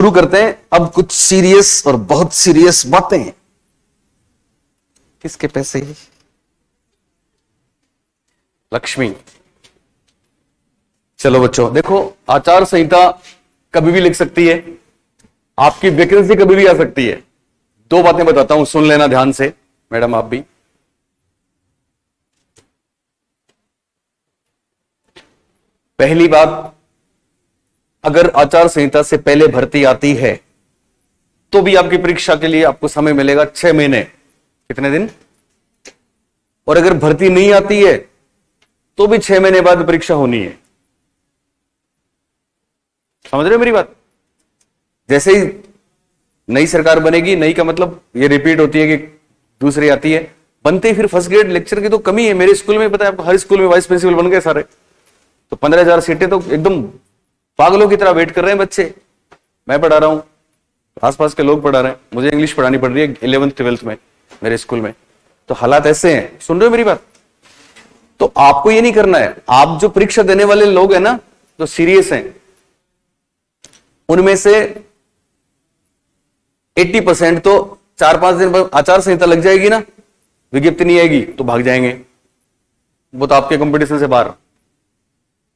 शुरू करते हैं अब कुछ सीरियस और बहुत सीरियस बातें। किसके पैसे? लक्ष्मी। चलो बच्चों देखो, आचार संहिता कभी भी लिख सकती है, आपकी वैकेंसी कभी भी आ सकती है। दो बातें बताता हूं, सुन लेना ध्यान से, मैडम आप भी। पहली बात, अगर आचार संहिता से पहले भर्ती आती है तो भी आपकी परीक्षा के लिए आपको समय मिलेगा 6 महीने। कितने दिन? और अगर भर्ती नहीं आती है तो भी 6 महीने बाद परीक्षा होनी है। समझ रहे हो मेरी बात? जैसे ही नई सरकार बनेगी, नई का मतलब ये रिपीट होती है कि दूसरी आती है, बनते ही फिर फर्स्ट ग्रेड लेक्चर की तो कमी है। मेरे स्कूल में पता है आपको, हर स्कूल में वाइस प्रिंसिपल बन गए सारे, तो 15,000 सीटें तो एकदम पागलों की तरह वेट कर रहे हैं बच्चे। मैं पढ़ा रहा हूं, आसपास के लोग पढ़ा रहे हैं, मुझे इंग्लिश पढ़ानी पड़ रही है 11th 12th में मेरे स्कूल में। तो हालात ऐसे हैं, सुन रहे हो मेरी बात? तो आपको ये नहीं करना है। आप जो परीक्षा देने वाले लोग हैं ना, जो सीरियस हैं, उनमें से 80% तो 4-5 दिन बाद आचार संहिता लग जाएगी ना, विज्ञप्ति नहीं आएगी तो भाग जाएंगे, वो तो आपके कंपटीशन से बाहर।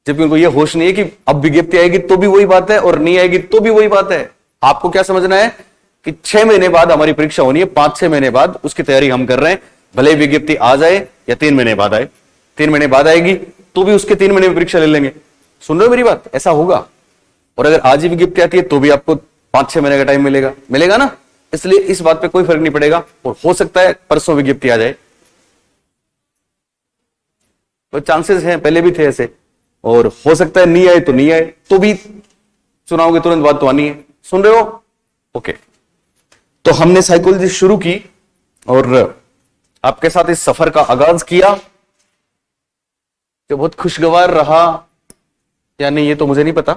जबकि उनको ये होश नहीं है कि अब विज्ञप्ति आएगी तो भी वही बात है और नहीं आएगी तो भी वही बात है। आपको क्या समझना है कि 6 महीने बाद हमारी परीक्षा होनी है, 5-6 महीने बाद उसकी तैयारी हम कर रहे हैं, भले विज्ञप्ति आ जाए या 3 महीने बाद आए। 3 महीने बाद आएगी तो भी उसके 3 महीने में परीक्षा ले लेंगे। सुन रहे हो मेरी बात? ऐसा होगा। और अगर आज ही विज्ञप्ति आती है तो भी आपको 5-6 महीने का टाइम मिलेगा ना। इसलिए इस बात पे कोई फर्क नहीं पड़ेगा, और हो सकता है परसों विज्ञप्ति आ जाए, तो चांसेस हैं, पहले भी थे ऐसे, और हो सकता है नहीं आए तो नहीं आए, तो भी चुनाव के तुरंत बाद तो आनी है। सुन रहे हो? ओके। तो हमने साइकोलॉजी शुरू की और आपके साथ इस सफर का आगाज किया, जो बहुत खुशगवार रहा या नहीं ये तो मुझे नहीं पता,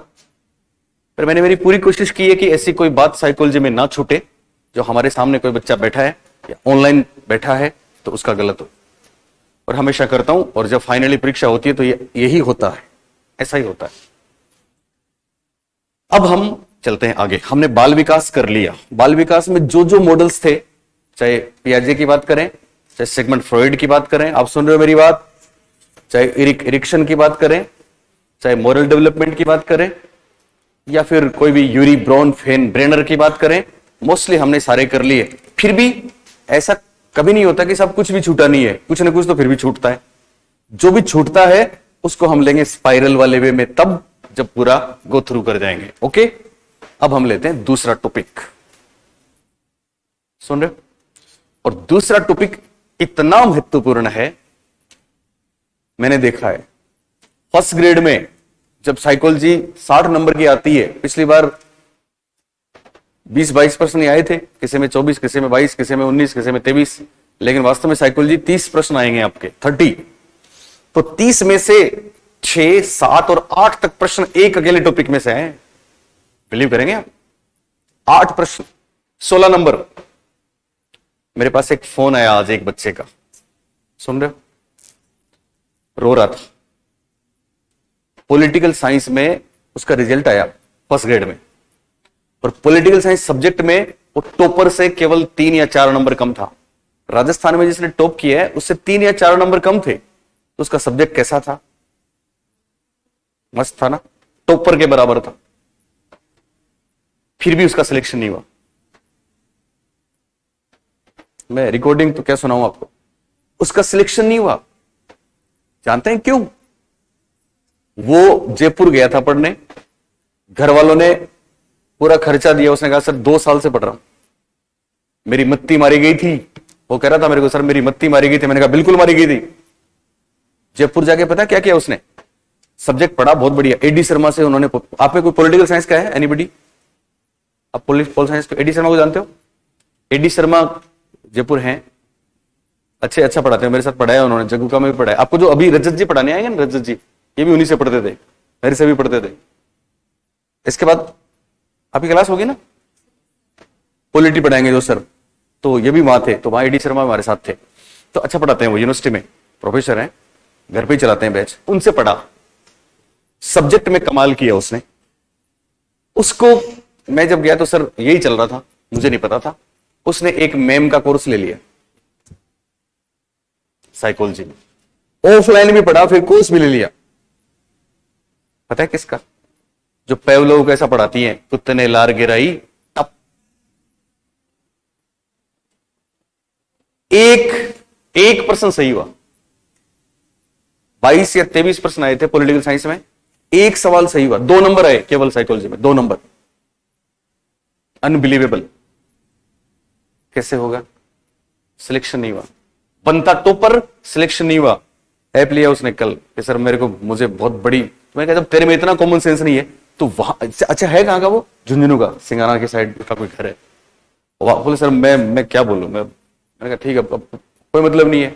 पर मैंने मेरी पूरी कोशिश की है कि ऐसी कोई बात साइकोलॉजी में ना छूटे जो हमारे सामने कोई बच्चा बैठा है या ऑनलाइन बैठा है तो उसका गलत हो। और हमेशा करता हूं, और जब फाइनली परीक्षा होती है तो यही होता है, ऐसा ही होता है। अब हम चलते हैं आगे। हमने बाल विकास कर लिया। बाल विकास में जो जो मॉडल्स थे, चाहे पियाजे की बात करें, चाहे सिगमंड फ्रॉइड की बात करें, आप सुन रहे हो मेरी बात, चाहे इरिक्शन की बात करें, चाहे मोरल डेवलपमेंट की बात करें, या फिर कोई भी यूरी ब्राउन फेन ब्रेनर की बात करें, मोस्टली हमने सारे कर लिए। फिर भी ऐसा कभी नहीं होता कि सब कुछ भी छूटा नहीं है, कुछ ना कुछ तो फिर भी छूटता है। जो भी छूटता है उसको हम लेंगे स्पाइरल वाले वे में, तब जब पूरा गो थ्रू कर जाएंगे। ओके, अब हम लेते हैं दूसरा टॉपिक। सुन रहे हो? और दूसरा टॉपिक इतना महत्वपूर्ण है, मैंने देखा है फर्स्ट ग्रेड में जब साइकोलॉजी 60 नंबर की आती है, पिछली बार 20-22 प्रश्न आए थे, किसी में 24, किसी में 22, किसी में 19, किसी में 23, लेकिन वास्तव में साइकोलॉजी 30 प्रश्न आएंगे आपके, 30। तो 30 में से 6, 7 और 8 तक प्रश्न एक अकेले टॉपिक में से हैं। बिलीव करेंगे आप? 8 प्रश्न, 16 नंबर। मेरे पास एक फोन आया आज एक बच्चे का, सुन रहे हो, रो रहा था। पॉलिटिकल साइंस में उसका रिजल्ट आया फर्स्ट ग्रेड में, और पॉलिटिकल साइंस सब्जेक्ट में वो टॉपर से केवल 3 या 4 नंबर कम था। राजस्थान में जिसने टॉप किया है उससे 3 या 4 नंबर कम थे। तो उसका सब्जेक्ट कैसा था? मस्त था ना, टॉपर के बराबर था। फिर भी उसका सिलेक्शन नहीं हुआ। मैं रिकॉर्डिंग तो क्या सुनाऊं आपको, उसका सिलेक्शन नहीं हुआ। जानते हैं क्यों? वो जयपुर गया था पढ़ने, घर वालों ने पूरा खर्चा दिया, उसने कहा सर 2 साल से पढ़ रहा हूं, मेरी मत्ती मारी गई थी। वो कह रहा था मेरे को, सर मेरी मत्ती मारी गई थी। मैंने कहा बिल्कुल मारी गई थी। जयपुर जाके पता क्या किया उसने? सब्जेक्ट पढ़ा बहुत बढ़िया, एडी शर्मा से उन्होंने। आप में कोई पॉलिटिकल साइंस का है? एनीबडी? आप पोल साइंस को एडी शर्मा को जानते हो? एडी शर्मा जयपुर हैं, अच्छे अच्छा पढ़ाते हैं, मेरे साथ पढ़ाया उन्होंने, जगुका में भी पढ़ाया। आपको जो अभी रजत जी पढ़ाने आएंगे ना, रजत जी, ये भी उन्हीं से पढ़ते थे, मेरे से भी पढ़ते थे। इसके बाद आपकी क्लास होगी ना, पॉलिटी पढ़ाएंगे जो सर, तो ये भी वहां थे, तो वहां एडी शर्मा हमारे साथ थे। तो अच्छा पढ़ाते हैं, वो यूनिवर्सिटी में प्रोफेसर हैं, घर पे ही चलाते हैं बैच। उनसे पढ़ा, सब्जेक्ट में कमाल किया उसने। उसको मैं जब गया तो सर यही चल रहा था, मुझे नहीं पता था। उसने एक मेम का कोर्स ले लिया साइकोलॉजी में, ऑफलाइन भी पढ़ा, फिर कोर्स भी ले लिया। पता है किसका? जो पेवलोव को ऐसा पढ़ाती है, कुत्ते ने लार गिराई तब। एक प्रश्न सही हुआ, 22 या 23 प्रश्न आए थे पॉलिटिकल साइंस में, एक सवाल सही हुआ, 2 नंबर आए केवल साइकोलॉजी में, 2 नंबर। अनबिलीवेबल। कैसे होगा? सिलेक्शन नहीं हुआ, बनता टॉपर, सिलेक्शन नहीं हुआ। ऐप लिया उसने कल कि सर मेरे को, मुझे बहुत बड़ी, मैंने कहा जब तेरे में इतना कॉमन सेंस नहीं है तो वहां, अच्छा है कहां का? वो झुंझुनू का, सिंगाना के साइड का कोई घर है। बोले सर मैं क्या बोलूं, मैंने कहा ठीक है, अब कोई मतलब नहीं है,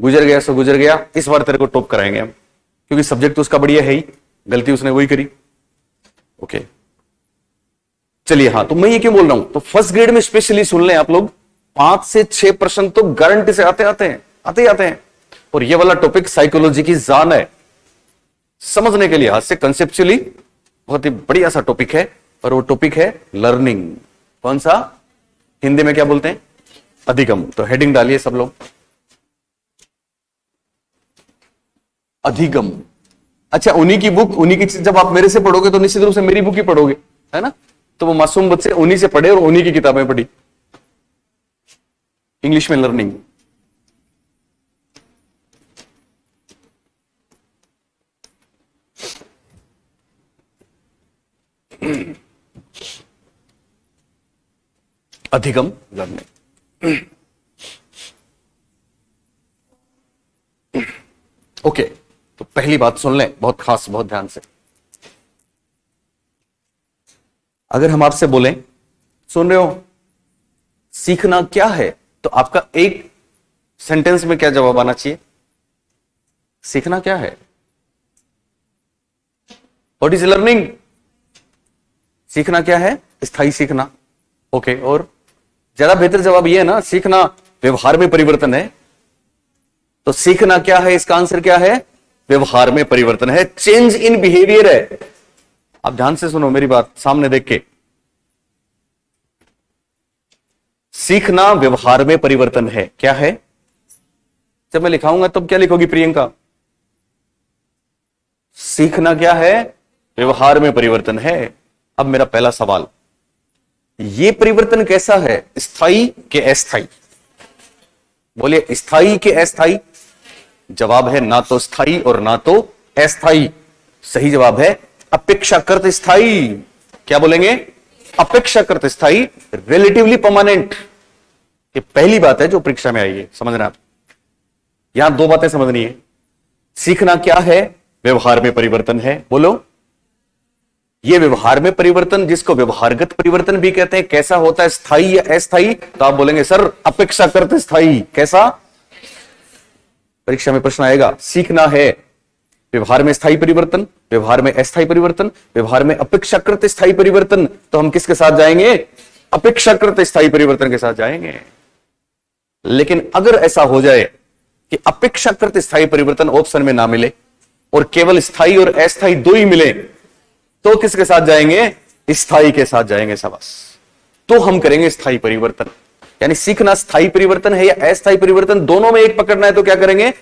गुजर गया सो गुजर गया, इस बार तेरे को टॉप कराएंगे हम, क्योंकि सब्जेक्ट तो उसका बढ़िया है ही, गलती उसने वही करी। ओके चलिए, हाँ तो मैं ये क्यों बोल रहा हूं, तो फर्स्ट ग्रेड में स्पेशली सुन लें आप लोग, 5 से 6 प्रश्न तो गारंटी से आते ही आते हैं। और ये वाला टॉपिक साइकोलॉजी की जान है, समझने के लिहाज से कंसेप्चुअली बहुत ही बढ़िया सा टॉपिक है। और वो टॉपिक है लर्निंग। कौन सा? हिंदी में क्या बोलते हैं? अधिगम। तो हेडिंग डालिए सब लोग, अधिगम। अच्छा, उन्हीं की बुक, उन्हीं की चीज, जब आप मेरे से पढ़ोगे तो निश्चित रूप से मेरी बुक ही पढ़ोगे, है ना? तो वो मासूम बच्चे उन्हीं से पढ़े और उन्हीं की किताबें पढ़ी, इंग्लिश में लर्निंग। अधिगम लर्निंग। ओके, तो पहली बात सुन लें, बहुत खास, बहुत ध्यान से। अगर हम आपसे बोलें, सुन रहे हो, सीखना क्या है, तो आपका एक सेंटेंस में क्या जवाब आना चाहिए? सीखना क्या है? What is learning? सीखना क्या है? स्थायी सीखना। ओके, और ज्यादा बेहतर जवाब यह है ना, सीखना व्यवहार में परिवर्तन है। तो सीखना क्या है, इसका आंसर क्या है? व्यवहार में परिवर्तन है, चेंज इन बिहेवियर है। आप ध्यान से सुनो मेरी बात, सामने देख के। सीखना व्यवहार में परिवर्तन है, क्या है? जब मैं लिखाऊंगा तब क्या लिखोगी प्रियंका? सीखना क्या है? व्यवहार में परिवर्तन है। अब मेरा पहला सवाल, ये परिवर्तन कैसा है, स्थायी के अस्थायी? बोलिए, स्थायी के अस्थायी? जवाब है ना तो स्थायी और ना तो अस्थायी। सही जवाब है अपेक्षाकृत स्थायी। क्या बोलेंगे? अपेक्षाकृत स्थायी, रिलेटिवली परमानेंट। ये पहली बात है जो परीक्षा में आई है, समझना। यहां 2 बातें समझनी है। सीखना क्या है? व्यवहार में परिवर्तन है। बोलो, ये व्यवहार में परिवर्तन, जिसको व्यवहारगत परिवर्तन भी कहते हैं, कैसा होता है, स्थायी या अस्थायी? तो आप बोलेंगे सर अपेक्षाकृत स्थायी। कैसा? परीक्षा में प्रश्न आएगा, सीखना है व्यवहार में स्थायी परिवर्तन, व्यवहार में अस्थायी परिवर्तन, व्यवहार में अपेक्षाकृत स्थायी परिवर्तन, तो हम किसके साथ जाएंगे? अपेक्षाकृत स्थायी परिवर्तन के साथ जाएंगे। लेकिन अगर ऐसा हो जाए कि अपेक्षाकृत स्थायी परिवर्तन ऑप्शन में ना मिले और केवल स्थायी और अस्थायी 2 ही मिले, तो किसके साथ जाएंगे? स्थायी के साथ जाएंगे। शाबाश। तो हम करेंगे स्थायी परिवर्तन। यानी सीखना स्थायी परिवर्तन है या अस्थायी परिवर्तन, दोनों में एक पकड़ना है तो क्या करेंगे?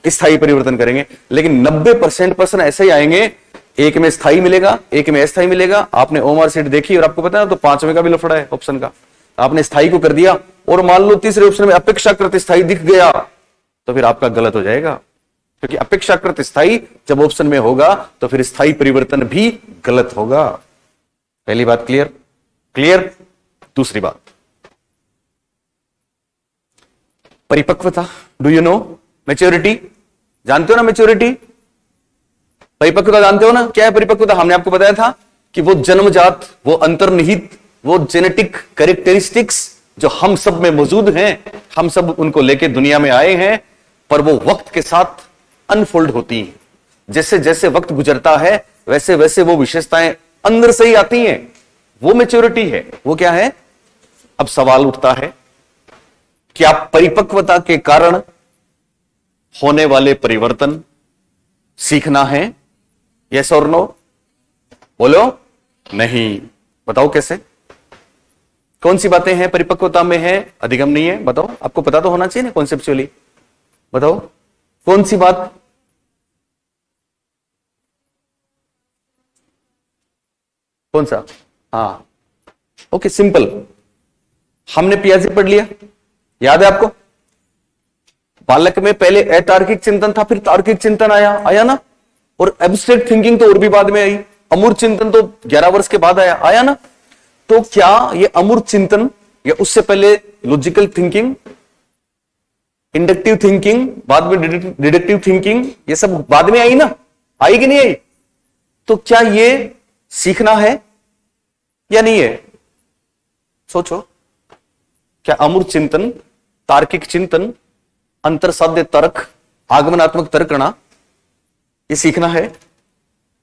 स्थायी परिवर्तन करेंगे। लेकिन 90% प्रश्न ऐसे ही आएंगे, एक में स्थायी मिलेगा, एक में अस्थायी मिलेगा। आपने ओमआर सीट देखी और आपको पता है तो 5वें का भी लफड़ा है ऑप्शन का। आपने स्थायी को कर दिया और मान लो तीसरे ऑप्शन में अपेक्षाकृत स्थायी दिख गया, तो फिर आपका गलत हो जाएगा, क्योंकि अपेक्षाकृत स्थायी जब ऑप्शन में होगा तो फिर स्थायी परिवर्तन भी गलत होगा। पहली बात क्लियर? क्लियर। दूसरी बात, परिपक्वता। Do you know maturity? जानते हो ना मैच्योरिटी? परिपक्वता जानते हो ना? क्या है परिपक्वता? हमने आपको बताया था कि वो जन्मजात, वो अंतर्निहित, वो जेनेटिक कैरेक्टरिस्टिक्स जो हम सब में मौजूद हैं, हम सब उनको लेके दुनिया में आए हैं, पर वो वक्त के साथ अनफोल्ड होती हैं। जैसे जैसे वक्त गुजरता है वैसे वैसे वो विशेषताएं अंदर से ही आती हैं। वो मैच्योरिटी है। वो क्या है? अब सवाल उठता है, क्या परिपक्वता के कारण होने वाले परिवर्तन सीखना है? यस और नो? बोलो। नहीं। बताओ कैसे? कौन सी बातें हैं परिपक्वता में है, अधिगम नहीं है? बताओ, आपको पता तो होना चाहिए ना कॉन्सेप्चुअली। बताओ कौन सी बात? कौन सा? हाँ, ओके, सिंपल। हमने पियाजे पढ़ लिया, याद है आपको? बालक में पहले अतार्किक चिंतन था, फिर तार्किक चिंतन आया ना? और एब्स्ट्रैक्ट थिंकिंग तो और भी बाद में आई। अमूर्त चिंतन तो 11 वर्ष के बाद आया ना? तो क्या ये अमूर्त चिंतन या उससे पहले लॉजिकल थिंकिंग, इंडक्टिव थिंकिंग, बाद में डिडक्टिव थिंकिंग, ये सब बाद में आई ना? आई कि नहीं आई? तो क्या ये सीखना है या नहीं है? सोचो, क्या अमूर्त चिंतन, तार्किक चिंतन, अंतरसाध्य तर्क, आगमनात्मक तर्कणा, ये सीखना है?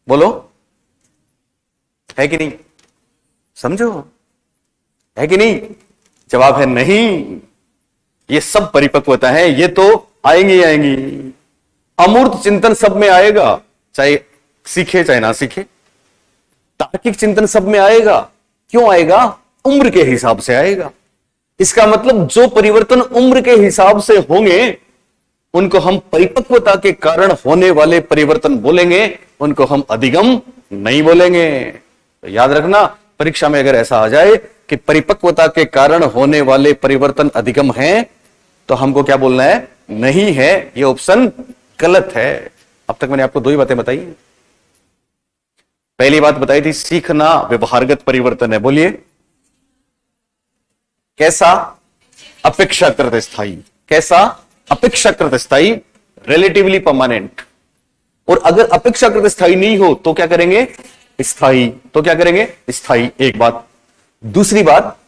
बोलो, है कि नहीं? समझो, है कि नहीं? जवाब है नहीं। ये सब परिपक्वता है, ये तो आएंगी आएंगी। अमूर्त चिंतन सब में आएगा, चाहे सीखे चाहे ना सीखे। तार्किक चिंतन सब में आएगा। क्यों आएगा? उम्र के हिसाब से आएगा। इसका मतलब जो परिवर्तन उम्र के हिसाब से होंगे उनको हम परिपक्वता के कारण होने वाले परिवर्तन बोलेंगे, उनको हम अधिगम नहीं बोलेंगे। तो याद रखना, परीक्षा में अगर ऐसा आ जाए कि परिपक्वता के कारण होने वाले परिवर्तन अधिगम हैं, तो हमको क्या बोलना है? नहीं है, ये ऑप्शन गलत है। अब तक मैंने आपको दो ही बातें बताई। पहली बात बताई थी, सीखना व्यवहारगत परिवर्तन है। बोलिए, कैसा? अपेक्षाकृत स्थायी। कैसा? अपेक्षाकृत स्थायी, रिलेटिवली परमानेंट। और अगर अपेक्षाकृत स्थायी नहीं हो तो क्या करेंगे? स्थायी। तो क्या करेंगे? स्थायी। एक बात। दूसरी बात,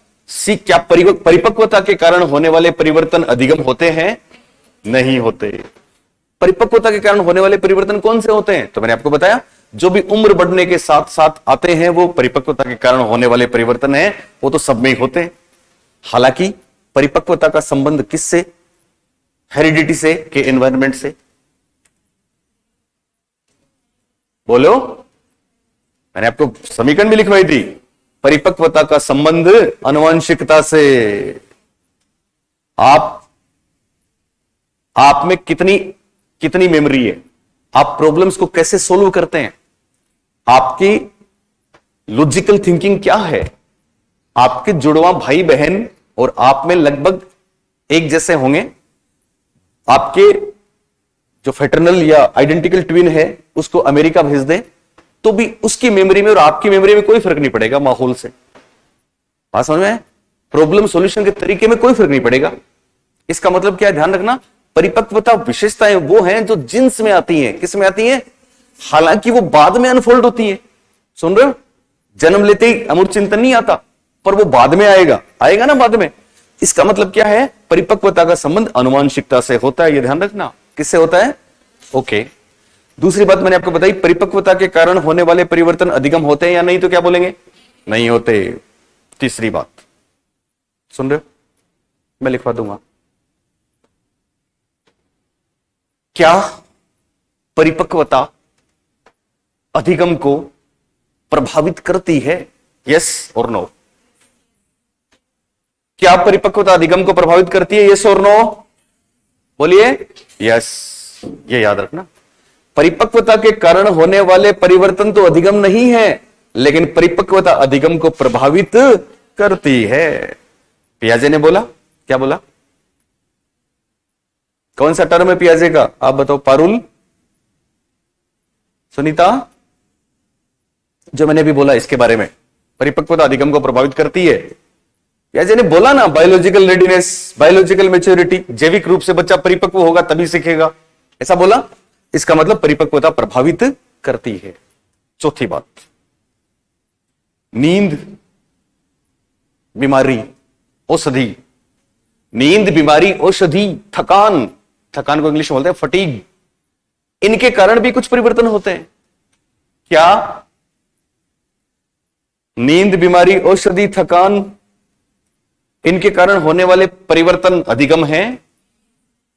क्या परिपक्वता के कारण होने वाले परिवर्तन अधिगम होते हैं? नहीं होते। परिपक्वता के कारण होने वाले परिवर्तन कौन से होते हैं? तो मैंने आपको बताया, जो भी उम्र बढ़ने के साथ साथ आते हैं वो परिपक्वता के कारण होने वाले परिवर्तन है, वो तो सब में ही होते हैं। हालांकि परिपक्वता का संबंध किससे? हेरिडिटी से कि एनवायरमेंट से? बोलो, मैंने आपको समीकरण भी लिखवाई थी। परिपक्वता का संबंध आनुवंशिकता से। आप में कितनी मेमोरी है, आप प्रॉब्लम्स को कैसे सोल्व करते हैं, आपकी लॉजिकल थिंकिंग क्या है, आपके जुड़वा भाई बहन और आप में लगभग एक जैसे होंगे। आपके जो फेटर्नल या आइडेंटिकल ट्विन है उसको अमेरिका भेज दें तो भी उसकी मेमोरी में और आपकी मेमोरी में कोई फर्क नहीं पड़ेगा माहौल से। बात समझ में? प्रॉब्लम सॉल्यूशन के तरीके में कोई फर्क नहीं पड़ेगा। इसका मतलब क्या है? ध्यान रखना, परिपक्वता विशेषताएं वो हैं जो जिन्स में आती हैं। किस में आती हैं? हालांकि वो बाद में अनफोल्ड होती है। सुन रहे हो? जन्म लेते ही अमूर्त चिंतन नहीं आता, पर वो बाद में आएगा ना बाद में। इसका मतलब क्या है? परिपक्वता का संबंध आनुवंशिकता से होता है। ये ध्यान रखना। किससे होता है? ओके। दूसरी बात मैंने आपको बताई, परिपक्वता के कारण होने वाले परिवर्तन अधिगम होते हैं या नहीं? तो क्या बोलेंगे? नहीं होते। तीसरी बात सुन रहे हो? मैं लिखवा दूंगा। क्या परिपक्वता अधिगम को प्रभावित करती है? यस और नो? क्या परिपक्वता अधिगम को प्रभावित करती है? यस और नो? बोलिए यस। ये याद रखना, परिपक्वता के कारण होने वाले परिवर्तन तो अधिगम नहीं है, लेकिन परिपक्वता अधिगम को प्रभावित करती है। पियाजे ने बोला, क्या बोला? कौन सा टर्म है पियाजे का? आप बताओ। पारुल, सुनीता, जो मैंने भी बोला इसके बारे में, परिपक्वता अधिगम को प्रभावित करती है। पियाजे ने बोला ना, बायोलॉजिकल रेडीनेस, बायोलॉजिकल मैच्योरिटी, जैविक रूप से बच्चा परिपक्व होगा तभी सीखेगा, ऐसा बोला। इसका मतलब परिपक्वता प्रभावित करती है। चौथी बात, नींद, बीमारी, औषधि। नींद, बीमारी, औषधि, थकान को इंग्लिश में बोलते हैं फटीग। इनके कारण भी कुछ परिवर्तन होते हैं। क्या नींद, बीमारी, औषधि, थकान, इनके कारण होने वाले परिवर्तन अधिगम है?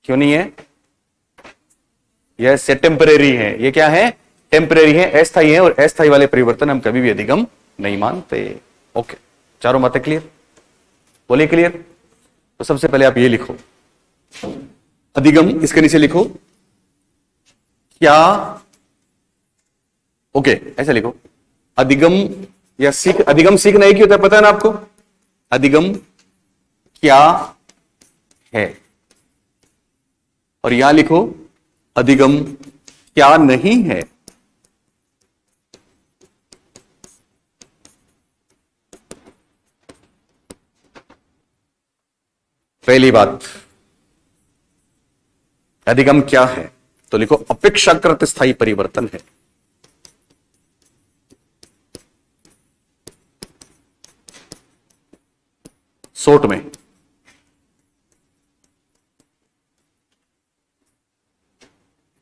क्यों नहीं है? यह टेम्परेरी है। ये क्या है? टेम्परेरी है, अस्थायी है, और अस्थायी वाले परिवर्तन हम कभी भी अधिगम नहीं मानते। ओके, चारों बातें क्लियर? बोलिए क्लियर? तो सबसे पहले आप ये लिखो, अधिगम, इसके नीचे लिखो क्या, ओके ऐसे लिखो, अधिगम या सीख, अधिगम सीखना एक ही होता है, पता है ना आपको? अधिगम क्या है, और यहां लिखो अधिगम क्या नहीं है। पहली बात, अधिगम क्या है, तो लिखो अपेक्षाकृत स्थायी परिवर्तन है। शॉर्ट में,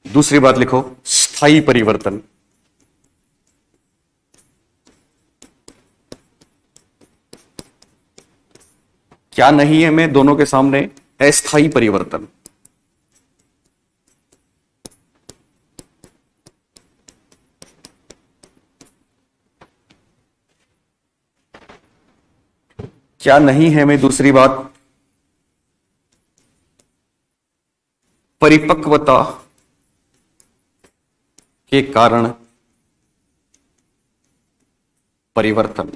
दूसरी बात लिखो स्थायी परिवर्तन। क्या नहीं है मैं दोनों के सामने, अस्थायी परिवर्तन। क्या नहीं है मैं दूसरी बात, परिपक्वता के कारण परिवर्तन।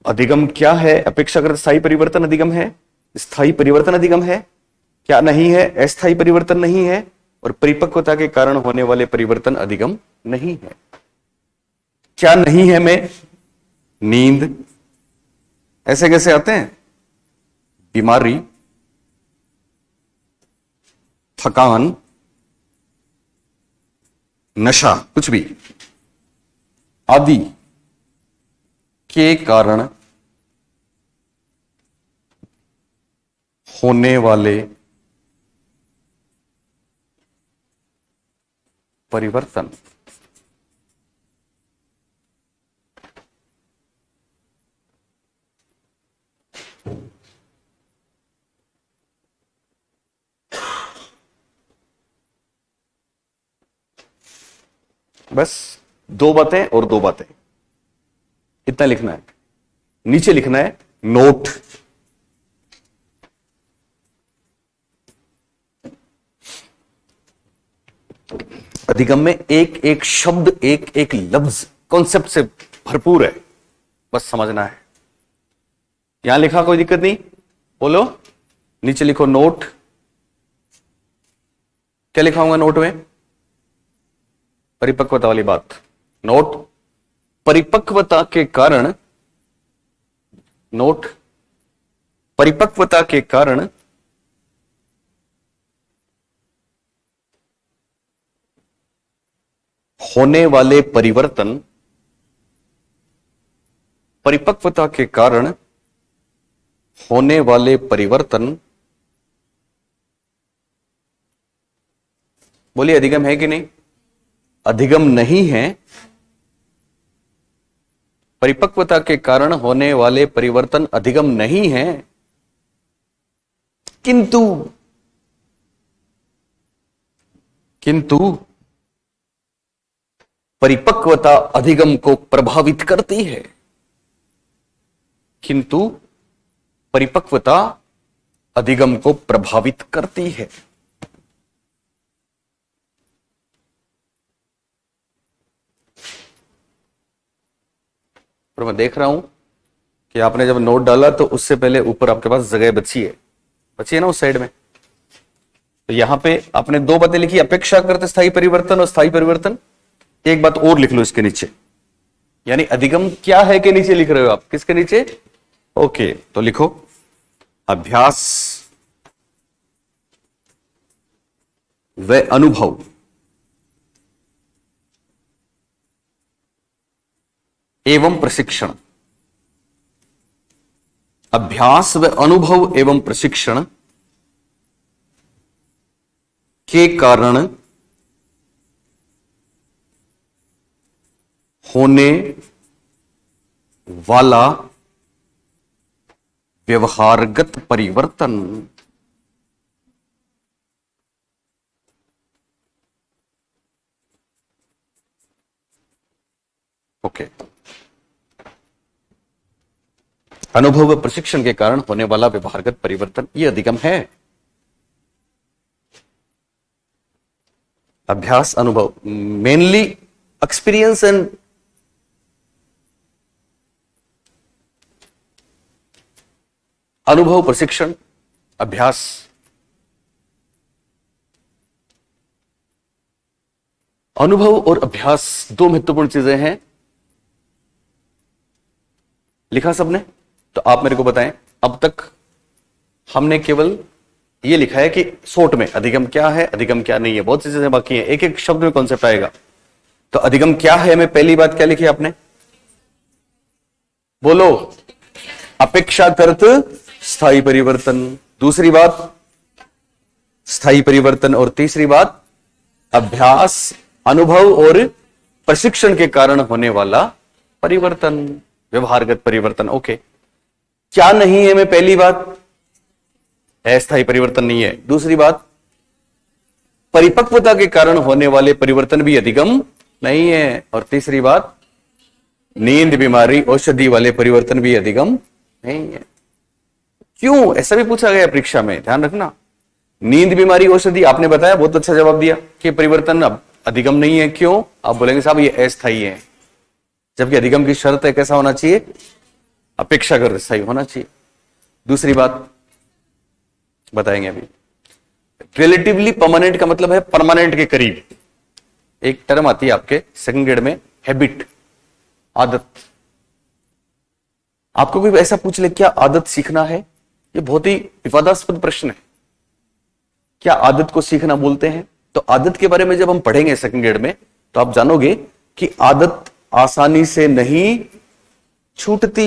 अधिगम क्या है, अपेक्षाकृत स्थायी परिवर्तन अधिगम है, स्थायी परिवर्तन अधिगम है, क्या नहीं है, अस्थायी परिवर्तन नहीं है, और परिपक्वता के कारण होने वाले परिवर्तन अधिगम नहीं है। क्या नहीं है मैं, नींद, ऐसे कैसे आते हैं, बीमारी, थकान, नशा, कुछ भी आदि के कारण होने वाले परिवर्तन। बस दो बातें और दो बातें, इतना लिखना है। नीचे लिखना है नोट, अधिगम में एक एक शब्द, एक एक लफ्ज कॉन्सेप्ट से भरपूर है, बस समझना है। यहां लिखा कोई दिक्कत नहीं, बोलो। नीचे लिखो नोट, क्या लिखा होगा नोट में, परिपक्वता वाली बात। नोट, परिपक्वता के कारण, नोट, परिपक्वता के कारण होने वाले परिवर्तन, परिपक्वता के कारण होने वाले परिवर्तन। बोलिए अधिगम है कि नहीं? अधिगम नहीं है, परिपक्वता के कारण होने वाले परिवर्तन अधिगम नहीं है, किंतु परिपक्वता अधिगम को प्रभावित करती है, किंतु परिपक्वता अधिगम को प्रभावित करती है। और मैं देख रहा हूं कि आपने जब नोट डाला तो उससे पहले ऊपर आपके पास जगह बची है ना उस साइड में। तो यहां पे आपने दो बातें लिखी, अपेक्षाकृत स्थायी परिवर्तन और स्थायी परिवर्तन। एक बात और लिख लो इसके नीचे, यानी अधिगम क्या है के नीचे लिख रहे हो आप, किसके नीचे? ओके, तो लिखो अभ्यास व अनुभव एवं प्रशिक्षण। अभ्यास व अनुभव एवं प्रशिक्षण के कारण होने वाला व्यवहारगत परिवर्तन। ओके। अनुभव व प्रशिक्षण के कारण होने वाला व्यवहारगत परिवर्तन, ये अधिगम है। अभ्यास, अनुभव, मेनली एक्सपीरियंस एंड अनुभव, प्रशिक्षण, अभ्यास। अनुभव और अभ्यास दो महत्वपूर्ण चीजें हैं। लिखा सबने? तो आप मेरे को बताएं, अब तक हमने केवल ये लिखा है कि शॉर्ट में अधिगम क्या है, अधिगम क्या नहीं है। बहुत सी चीजें बाकी हैं, एक एक शब्द में कॉन्सेप्ट आएगा। तो अधिगम क्या है में पहली बात क्या लिखी आपने? बोलो। अपेक्षाकृत स्थायी परिवर्तन। दूसरी बात स्थायी परिवर्तन। और तीसरी बात अभ्यास, अनुभव और प्रशिक्षण के कारण होने वाला परिवर्तन, व्यवहारगत परिवर्तन। ओके। क्या नहीं है में पहली बात? अस्थायी परिवर्तन नहीं है। दूसरी बात, परिपक्वता के कारण होने वाले परिवर्तन भी अधिगम नहीं है। और तीसरी बात, नींद, बीमारी, औषधि वाले परिवर्तन भी अधिगम नहीं है। क्यों? ऐसा भी पूछा गया परीक्षा में, ध्यान रखना। नींद, बीमारी, औषधि आपने बताया, बहुत अच्छा जवाब दिया कि परिवर्तन अब अधिगम नहीं है। क्यों? आप बोलेंगे साहब ये अस्थायी है, जबकि अधिगम की शर्त है कैसा होना चाहिए? अपेक्षाकृत स्थायी होना चाहिए। दूसरी बात बताएंगे अभी। रिलेटिवली परमानेंट का मतलब है परमानेंट के करीब। एक टर्म आती है आपके सेकंड ग्रेड में, हैबिट, आदत। आपको कोई ऐसा पूछ ले क्या आदत सीखना है? ये बहुत ही विवादास्पद प्रश्न है। क्या आदत को सीखना बोलते हैं? तो आदत के बारे में जब हम पढ़ेंगे सेकंड ग्रेड में, तो आप जानोगे कि आदत आसानी से नहीं छूटती।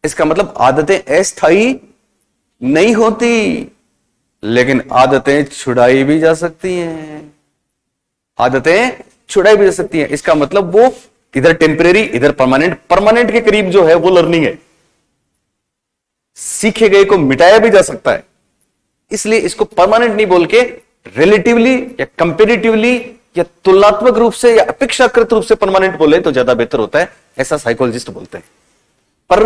इसका मतलब आदतें अस्थायी नहीं होती, लेकिन आदतें छुड़ाई भी जा सकती हैं। आदतें छुड़ाई भी जा सकती हैं। इसका मतलब वो इधर टेम्परेरी, इधर परमानेंट। परमानेंट के करीब जो है वो लर्निंग है। सीखे गए को मिटाया भी जा सकता है, इसलिए इसको परमानेंट नहीं बोल के रिलेटिवली या कंपेरेटिवली या तुलनात्मक रूप से या अपेक्षाकृत रूप से परमानेंट बोले तो ज्यादा बेहतर होता है, ऐसा साइकोलॉजिस्ट बोलते हैं। पर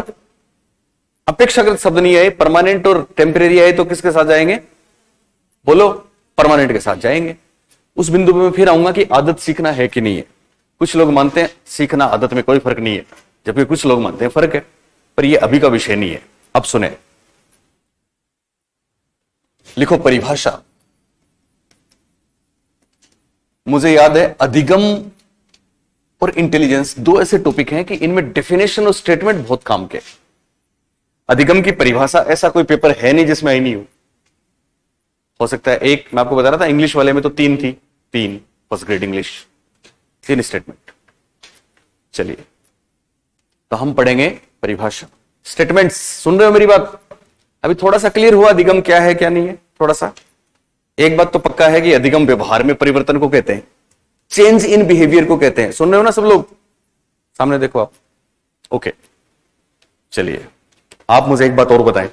अपेक्षाकृत शब्द नहीं है, परमानेंट और टेम्परेरी है, तो किसके साथ जाएंगे? बोलो, परमानेंट के साथ जाएंगे। उस बिंदु पे मैं फिर आऊंगा कि आदत सीखना है कि नहीं है। कुछ लोग मानते हैं सीखना आदत में कोई फर्क नहीं है, जबकि कुछ लोग मानते हैं फर्क है। पर यह अभी का विषय नहीं है। अब सुने, लिखो परिभाषा। मुझे याद है अधिगम और इंटेलिजेंस दो ऐसे टॉपिक हैं कि इनमें डेफिनेशन और स्टेटमेंट बहुत काम के। अधिगम की परिभाषा ऐसा कोई पेपर है नहीं जिसमें आई नहीं हो सकता है। एक मैं आपको बता रहा था इंग्लिश वाले में तो 3 थी, 3 फर्स्ट ग्रेड इंग्लिश, 3 स्टेटमेंट। चलिए तो हम पढ़ेंगे परिभाषा, स्टेटमेंट्स। सुन रहे हो मेरी बात? अभी थोड़ा सा क्लियर हुआ अधिगम क्या है क्या नहीं है? थोड़ा सा एक बात तो पक्का है कि अधिगम व्यवहार में परिवर्तन को कहते हैं, चेंज इन बिहेवियर को कहते हैं। सुन रहे हो ना सब लोग? सामने देखो आप। ओके, चलिए आप मुझे एक बात और बताएं।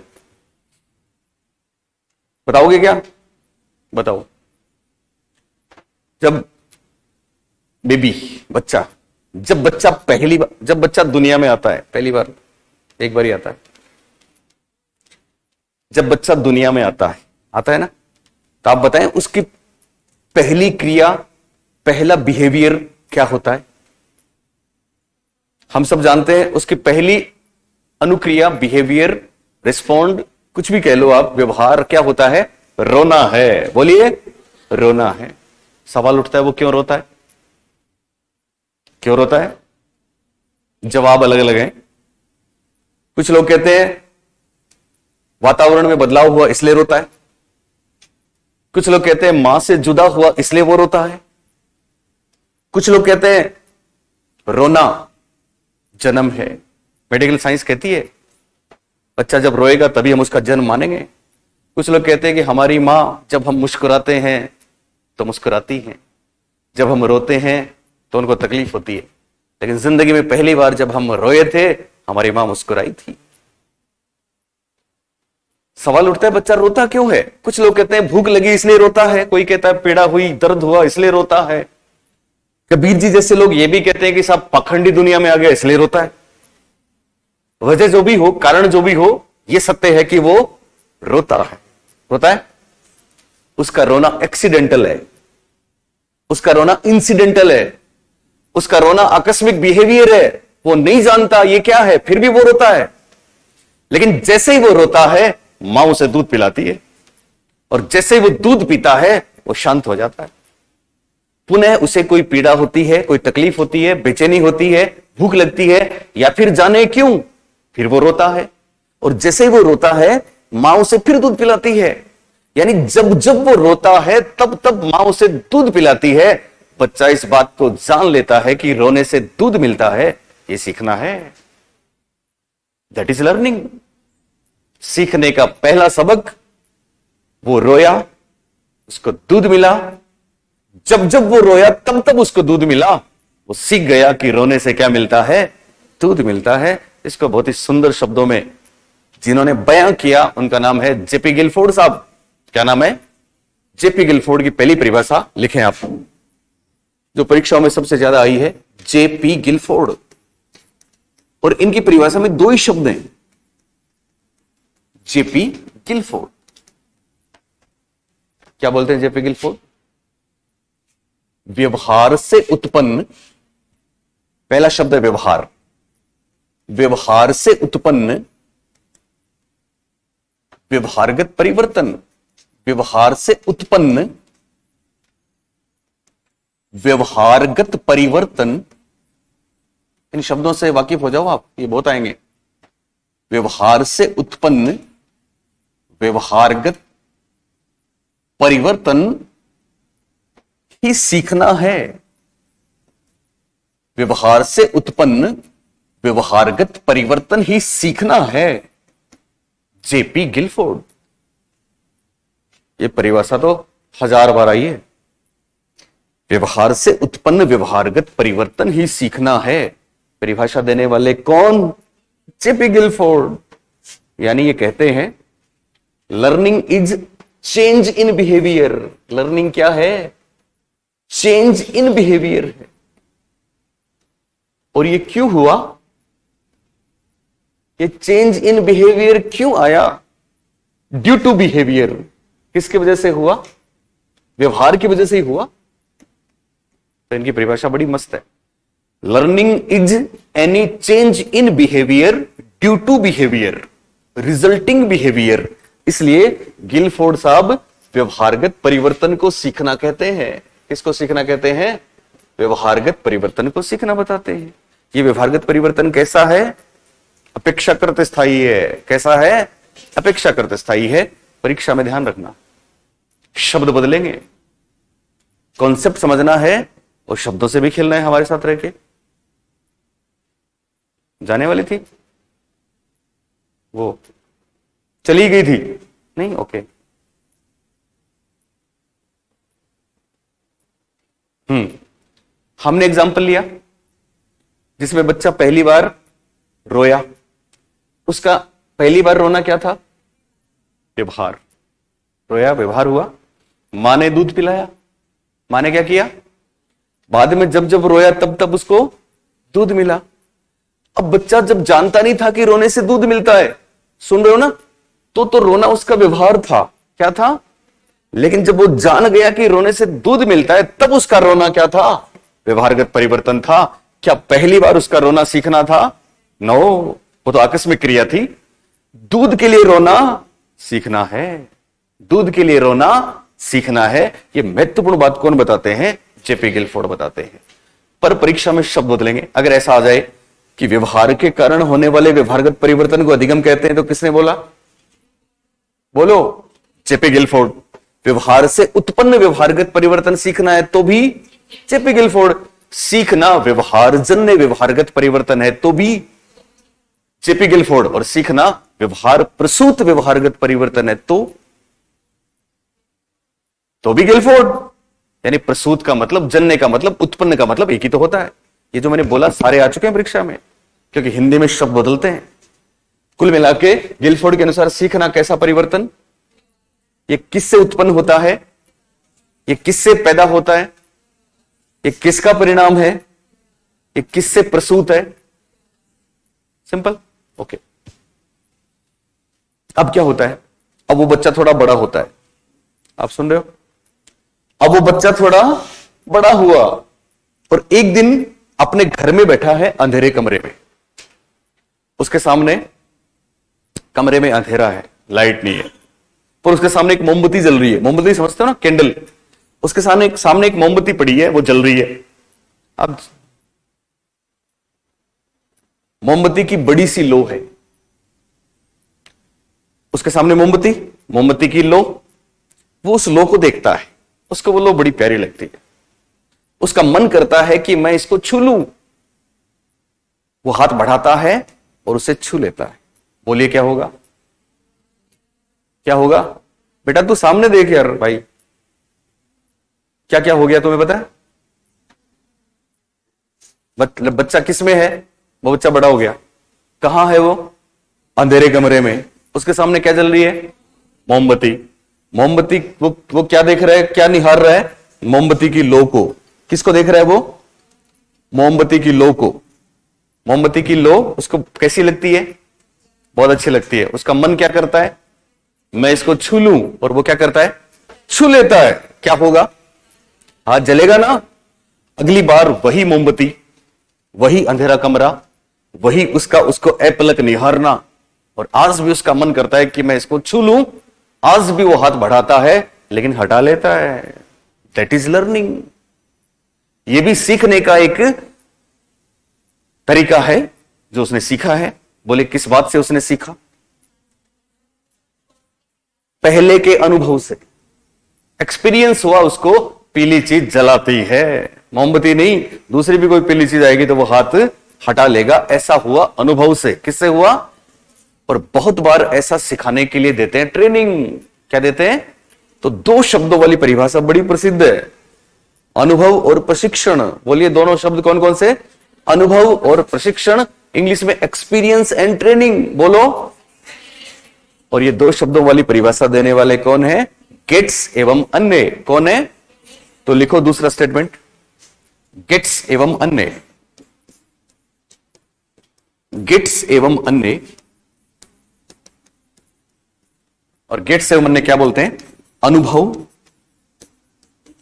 बताओगे क्या? बताओ। जब बेबी, बच्चा, जब बच्चा दुनिया में आता है, पहली बार, एक बार ही आता है। जब बच्चा दुनिया में आता है ना, तो आप बताएं उसकी पहली क्रिया, पहला बिहेवियर क्या होता है? हम सब जानते हैं उसकी पहली अनुक्रिया, बिहेवियर, रिस्पॉन्ड, कुछ भी कह लो आप, व्यवहार क्या होता है? रोना है। बोलिए, रोना है। सवाल उठता है वो क्यों रोता है? क्यों रोता है? जवाब अलग अलग हैं। कुछ लोग कहते हैं वातावरण में बदलाव हुआ इसलिए रोता है। कुछ लोग कहते हैं मां से जुदा हुआ इसलिए वो रोता है। कुछ लोग कहते हैं रोना जन्म है। मेडिकल साइंस कहती है बच्चा जब रोएगा तभी हम उसका जन्म मानेंगे। कुछ लोग कहते हैं कि हमारी मां जब हम मुस्कुराते हैं तो मुस्कुराती हैं, जब हम रोते हैं तो उनको तकलीफ होती है, लेकिन जिंदगी में पहली बार जब हम रोए थे हमारी मां मुस्कुराई थी। सवाल उठता है बच्चा रोता क्यों है? कुछ लोग कहते हैं भूख लगी इसलिए रोता है, कोई कहता है पीड़ा हुई, दर्द हुआ इसलिए रोता है। कबीर जी जैसे लोग ये भी कहते हैं कि साहब पाखंडी दुनिया में आ गया इसलिए रोता है। वजह जो भी हो, कारण जो भी हो, यह सत्य है कि वो रोता है। रोता है, उसका रोना एक्सीडेंटल है, उसका रोना इंसिडेंटल है, उसका रोना आकस्मिक बिहेवियर है, वो नहीं जानता ये क्या है, फिर भी वो रोता है। लेकिन जैसे ही वो रोता है, मां उसे दूध पिलाती है, और जैसे ही वो दूध पीता है वो शांत हो जाता है। पुनः उसे कोई पीड़ा होती है, कोई तकलीफ होती है, बेचैनी होती है, भूख लगती है, या फिर जाने क्यों, फिर वो रोता है। और जैसे ही वो रोता है, मां उसे फिर दूध पिलाती है। यानी जब जब वो रोता है, तब तब मां उसे दूध पिलाती है। बच्चा इस बात को जान लेता है कि रोने से दूध मिलता है, ये सीखना है। That is learning. सीखने का पहला सबक, वो रोया, उसको दूध मिला। जब जब वो रोया, तब तब उसको दूध मिला। वो सीख गया कि रोने से क्या मिलता है, दूध मिलता है। इसको बहुत ही सुंदर शब्दों में जिन्होंने बयां किया, उनका नाम है जेपी गिलफोर्ड साहब। क्या नाम है? जेपी गिलफोर्ड की पहली परिभाषा लिखें आप, जो परीक्षाओं में सबसे ज्यादा आई है, जेपी गिलफोर्ड। और इनकी परिभाषा में दो ही शब्द हैं, जेपी गिलफोर्ड। क्या बोलते हैं जेपी गिलफोर्ड? व्यवहार से उत्पन्न, पहला शब्द है व्यवहार, व्यवहार से उत्पन्न व्यवहारगत परिवर्तन, व्यवहार से उत्पन्न व्यवहारगत परिवर्तन। इन शब्दों से वाकिफ हो जाओ आप, ये बहुत आएंगे। व्यवहार से उत्पन्न व्यवहारगत परिवर्तन ही सीखना है। व्यवहार से उत्पन्न व्यवहारगत परिवर्तन ही सीखना है, जेपी गिलफोर्ड। ये परिभाषा तो 1000 बार आई है। व्यवहार से उत्पन्न व्यवहारगत परिवर्तन ही सीखना है। परिभाषा देने वाले कौन? J P Guilford. यानी ये कहते हैं learning is change in behaviour. Learning क्या है? चेंज इन बिहेवियर है। और ये क्यों हुआ? ये चेंज इन बिहेवियर क्यों आया? Due to behaviour. किसकी वजह से हुआ? व्यवहार की वजह से ही हुआ। तो इनकी परिभाषा बड़ी मस्त है। Learning is any change in behaviour due to behaviour, resulting behaviour. इसलिए गिलफोर्ड साहब व्यवहारगत परिवर्तन को सीखना कहते हैं। किसको सीखना कहते हैं? व्यवहारगत परिवर्तन को सीखना बताते हैं। ये व्यवहारगत परिवर्तन कैसा है? अपेक्षाकृत स्थायी है। कैसा है? अपेक्षाकृत स्थायी है। परीक्षा में ध्यान रखना, शब्द बदलेंगे, कॉन्सेप्ट समझना है और शब्दों से भी खेलना है हमारे साथ रह के। जाने वाली थी वो, चली गई थी नहीं? ओके। हमने एग्जाम्पल लिया जिसमें बच्चा पहली बार रोया। उसका पहली बार रोना क्या था? व्यवहार। रोया, व्यवहार हुआ। मां ने दूध पिलाया। मां ने क्या किया? बाद में जब जब रोया तब तब उसको दूध मिला। अब बच्चा जब जानता नहीं था कि रोने से दूध मिलता है, सुन रहे हो ना, तो रोना उसका व्यवहार था। क्या था? लेकिन जब वो जान गया कि रोने से दूध मिलता है, तब उसका रोना क्या था? व्यवहारगत परिवर्तन था। क्या पहली बार उसका रोना सीखना था? नो, वो तो आकस्मिक क्रिया थी। दूध के लिए रोना सीखना है। दूध के लिए रोना सीखना है। ये महत्वपूर्ण बात कौन बताते हैं? जेपी गिलफोर्ड बताते हैं। पर परीक्षा में शब्द बदलेंगे। अगर ऐसा आ जाए कि व्यवहार के कारण होने वाले व्यवहारगत परिवर्तन को अधिगम कहते हैं, तो किसने बोला? बोलो। J P Guilford. व्यवहार से उत्पन्न व्यवहारगत परिवर्तन सीखना है तो भी जेपी गिलफोर्ड। सीखना व्यवहार जन्य व्यवहारगत परिवर्तन है तो भी जेपी गिलफोर्ड। और सीखना व्यवहार प्रसूत व्यवहारगत परिवर्तन है तो भी गिलफोर्ड। यानी प्रसूत का मतलब, जन्य का मतलब, उत्पन्न का मतलब एक ही तो होता है। ये जो मैंने बोला सारे आ चुके हैं परीक्षा में, क्योंकि हिंदी में शब्द बदलते हैं। कुल मिला के गिलफोर्ड के अनुसार सीखना कैसा परिवर्तन? ये किससे उत्पन्न होता है? ये किससे पैदा होता है? ये किसका परिणाम है, ये किससे प्रसूत है? सिंपल। ओके, अब क्या होता है? अब वो बच्चा थोड़ा बड़ा होता है, आप सुन रहे हो? अब वो बच्चा थोड़ा बड़ा हुआ और एक दिन अपने घर में बैठा है अंधेरे कमरे में, उसके सामने कमरे में अंधेरा है, लाइट नहीं है, पर उसके सामने एक मोमबत्ती जल रही है। मोमबत्ती समझते हो ना, कैंडल। उसके सामने एक मोमबत्ती पड़ी है, वो जल रही है। अब मोमबत्ती की बड़ी सी लो है, उसके सामने मोमबत्ती की लो। वो उस लो को देखता है, उसको वो लो बड़ी प्यारी लगती है, उसका मन करता है कि मैं इसको छू लूं। वो हाथ बढ़ाता है और उसे छू लेता है। बोलिए क्या होगा? क्या होगा? बेटा तू सामने देख यार भाई, क्या क्या हो गया तुम्हें पता है? बच्चा किस में है? वो बच्चा बड़ा हो गया। कहां है वो? अंधेरे कमरे में। उसके सामने क्या जल रही है? मोमबत्ती। मोमबत्ती वो क्या देख रहा है, क्या निहार रहा है? मोमबत्ती की लो को। किसको देख रहा है वो? मोमबत्ती की लो को। मोमबत्ती की लो उसको कैसी लगती है? बहुत अच्छी लगती है। उसका मन क्या करता है? मैं इसको छू लूं, और वो क्या करता है? छू लेता है। क्या होगा? हाथ जलेगा ना। अगली बार वही मोमबत्ती, वही अंधेरा कमरा, वही उसको अपलक निहारना, और आज भी उसका मन करता है कि मैं इसको छू लूं। आज भी वो हाथ बढ़ाता है लेकिन हटा लेता है। That is learning. ये भी सीखने का एक तरीका है जो उसने सीखा है। बोले किस बात से उसने सीखा? पहले के अनुभव से। एक्सपीरियंस हुआ उसको, पीली चीज जलाती है, मोमबत्ती नहीं, दूसरी भी कोई पीली चीज आएगी तो वो हाथ हटा लेगा। ऐसा हुआ अनुभव से। किससे हुआ? और बहुत बार ऐसा सिखाने के लिए देते हैं ट्रेनिंग। क्या देते हैं? तो दो शब्दों वाली परिभाषा बड़ी प्रसिद्ध है, अनुभव और प्रशिक्षण। बोलिए दोनों शब्द कौन कौन से? अनुभव और प्रशिक्षण। इंग्लिश में एक्सपीरियंस एंड ट्रेनिंग बोलो। और ये दो शब्दों वाली परिभाषा देने वाले कौन है? गेट्स एवं अन्य। कौन है? तो लिखो दूसरा स्टेटमेंट, गेट्स एवं अन्य। गेट्स एवं अन्य। और गेट्स एवं अन्य क्या बोलते हैं? अनुभव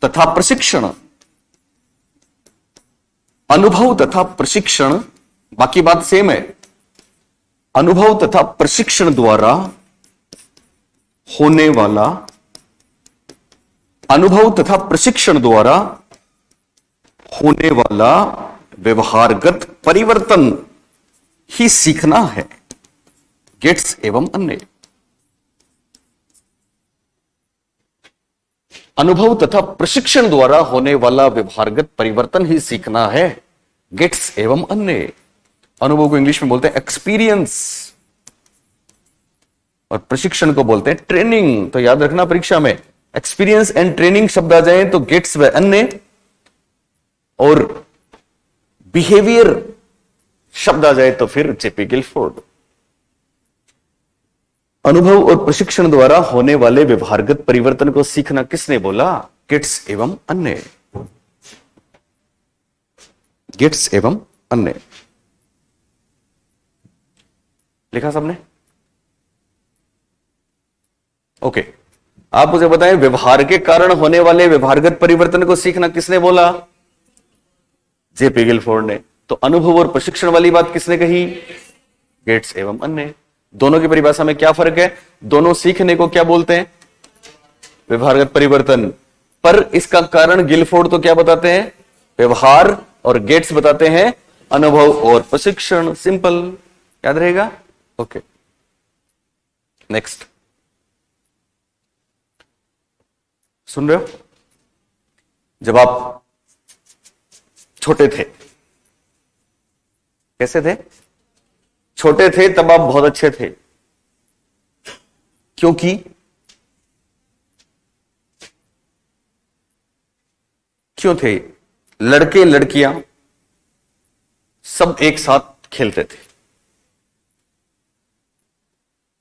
तथा प्रशिक्षण। अनुभव तथा प्रशिक्षण, बाकी बात सेम है। अनुभव तथा प्रशिक्षण द्वारा होने वाला, अनुभव तथा प्रशिक्षण द्वारा होने वाला व्यवहारगत परिवर्तन ही सीखना है। गेट्स एवं अन्य। अनुभव तथा प्रशिक्षण द्वारा होने वाला व्यवहारगत परिवर्तन ही सीखना है। गेट्स एवं अन्य। अनुभव को इंग्लिश में बोलते हैं एक्सपीरियंस, और प्रशिक्षण को बोलते हैं ट्रेनिंग। तो याद रखना परीक्षा में एक्सपीरियंस एंड ट्रेनिंग शब्द आ जाए तो गेट्स व अन्य, और बिहेवियर शब्द आ जाए तो फिर जेपी गिलफोर्ड। अनुभव और प्रशिक्षण द्वारा होने वाले व्यवहारगत परिवर्तन को सीखना किसने बोला? गेट्स एवं अन्य। गेट्स एवं अन्य लिखा सबने? ओके, आप मुझे बताएं, व्यवहार के कारण होने वाले व्यवहारगत परिवर्तन को सीखना किसने बोला? जेपी गिलफोर्ड ने। तो अनुभव और प्रशिक्षण वाली बात किसने कही? गेट्स एवं अन्य। दोनों की परिभाषा में क्या फर्क है? दोनों सीखने को क्या बोलते हैं? व्यवहारगत परिवर्तन। पर इसका कारण गिलफोर्ड तो क्या बताते हैं? व्यवहार, और गेट्स बताते हैं अनुभव और प्रशिक्षण। सिंपल, याद रहेगा? Okay, next. सुन रहे हो? जब आप छोटे थे, कैसे थे? छोटे थे तब आप बहुत अच्छे थे, क्योंकि क्यों थे? लड़के लड़कियां सब एक साथ खेलते थे।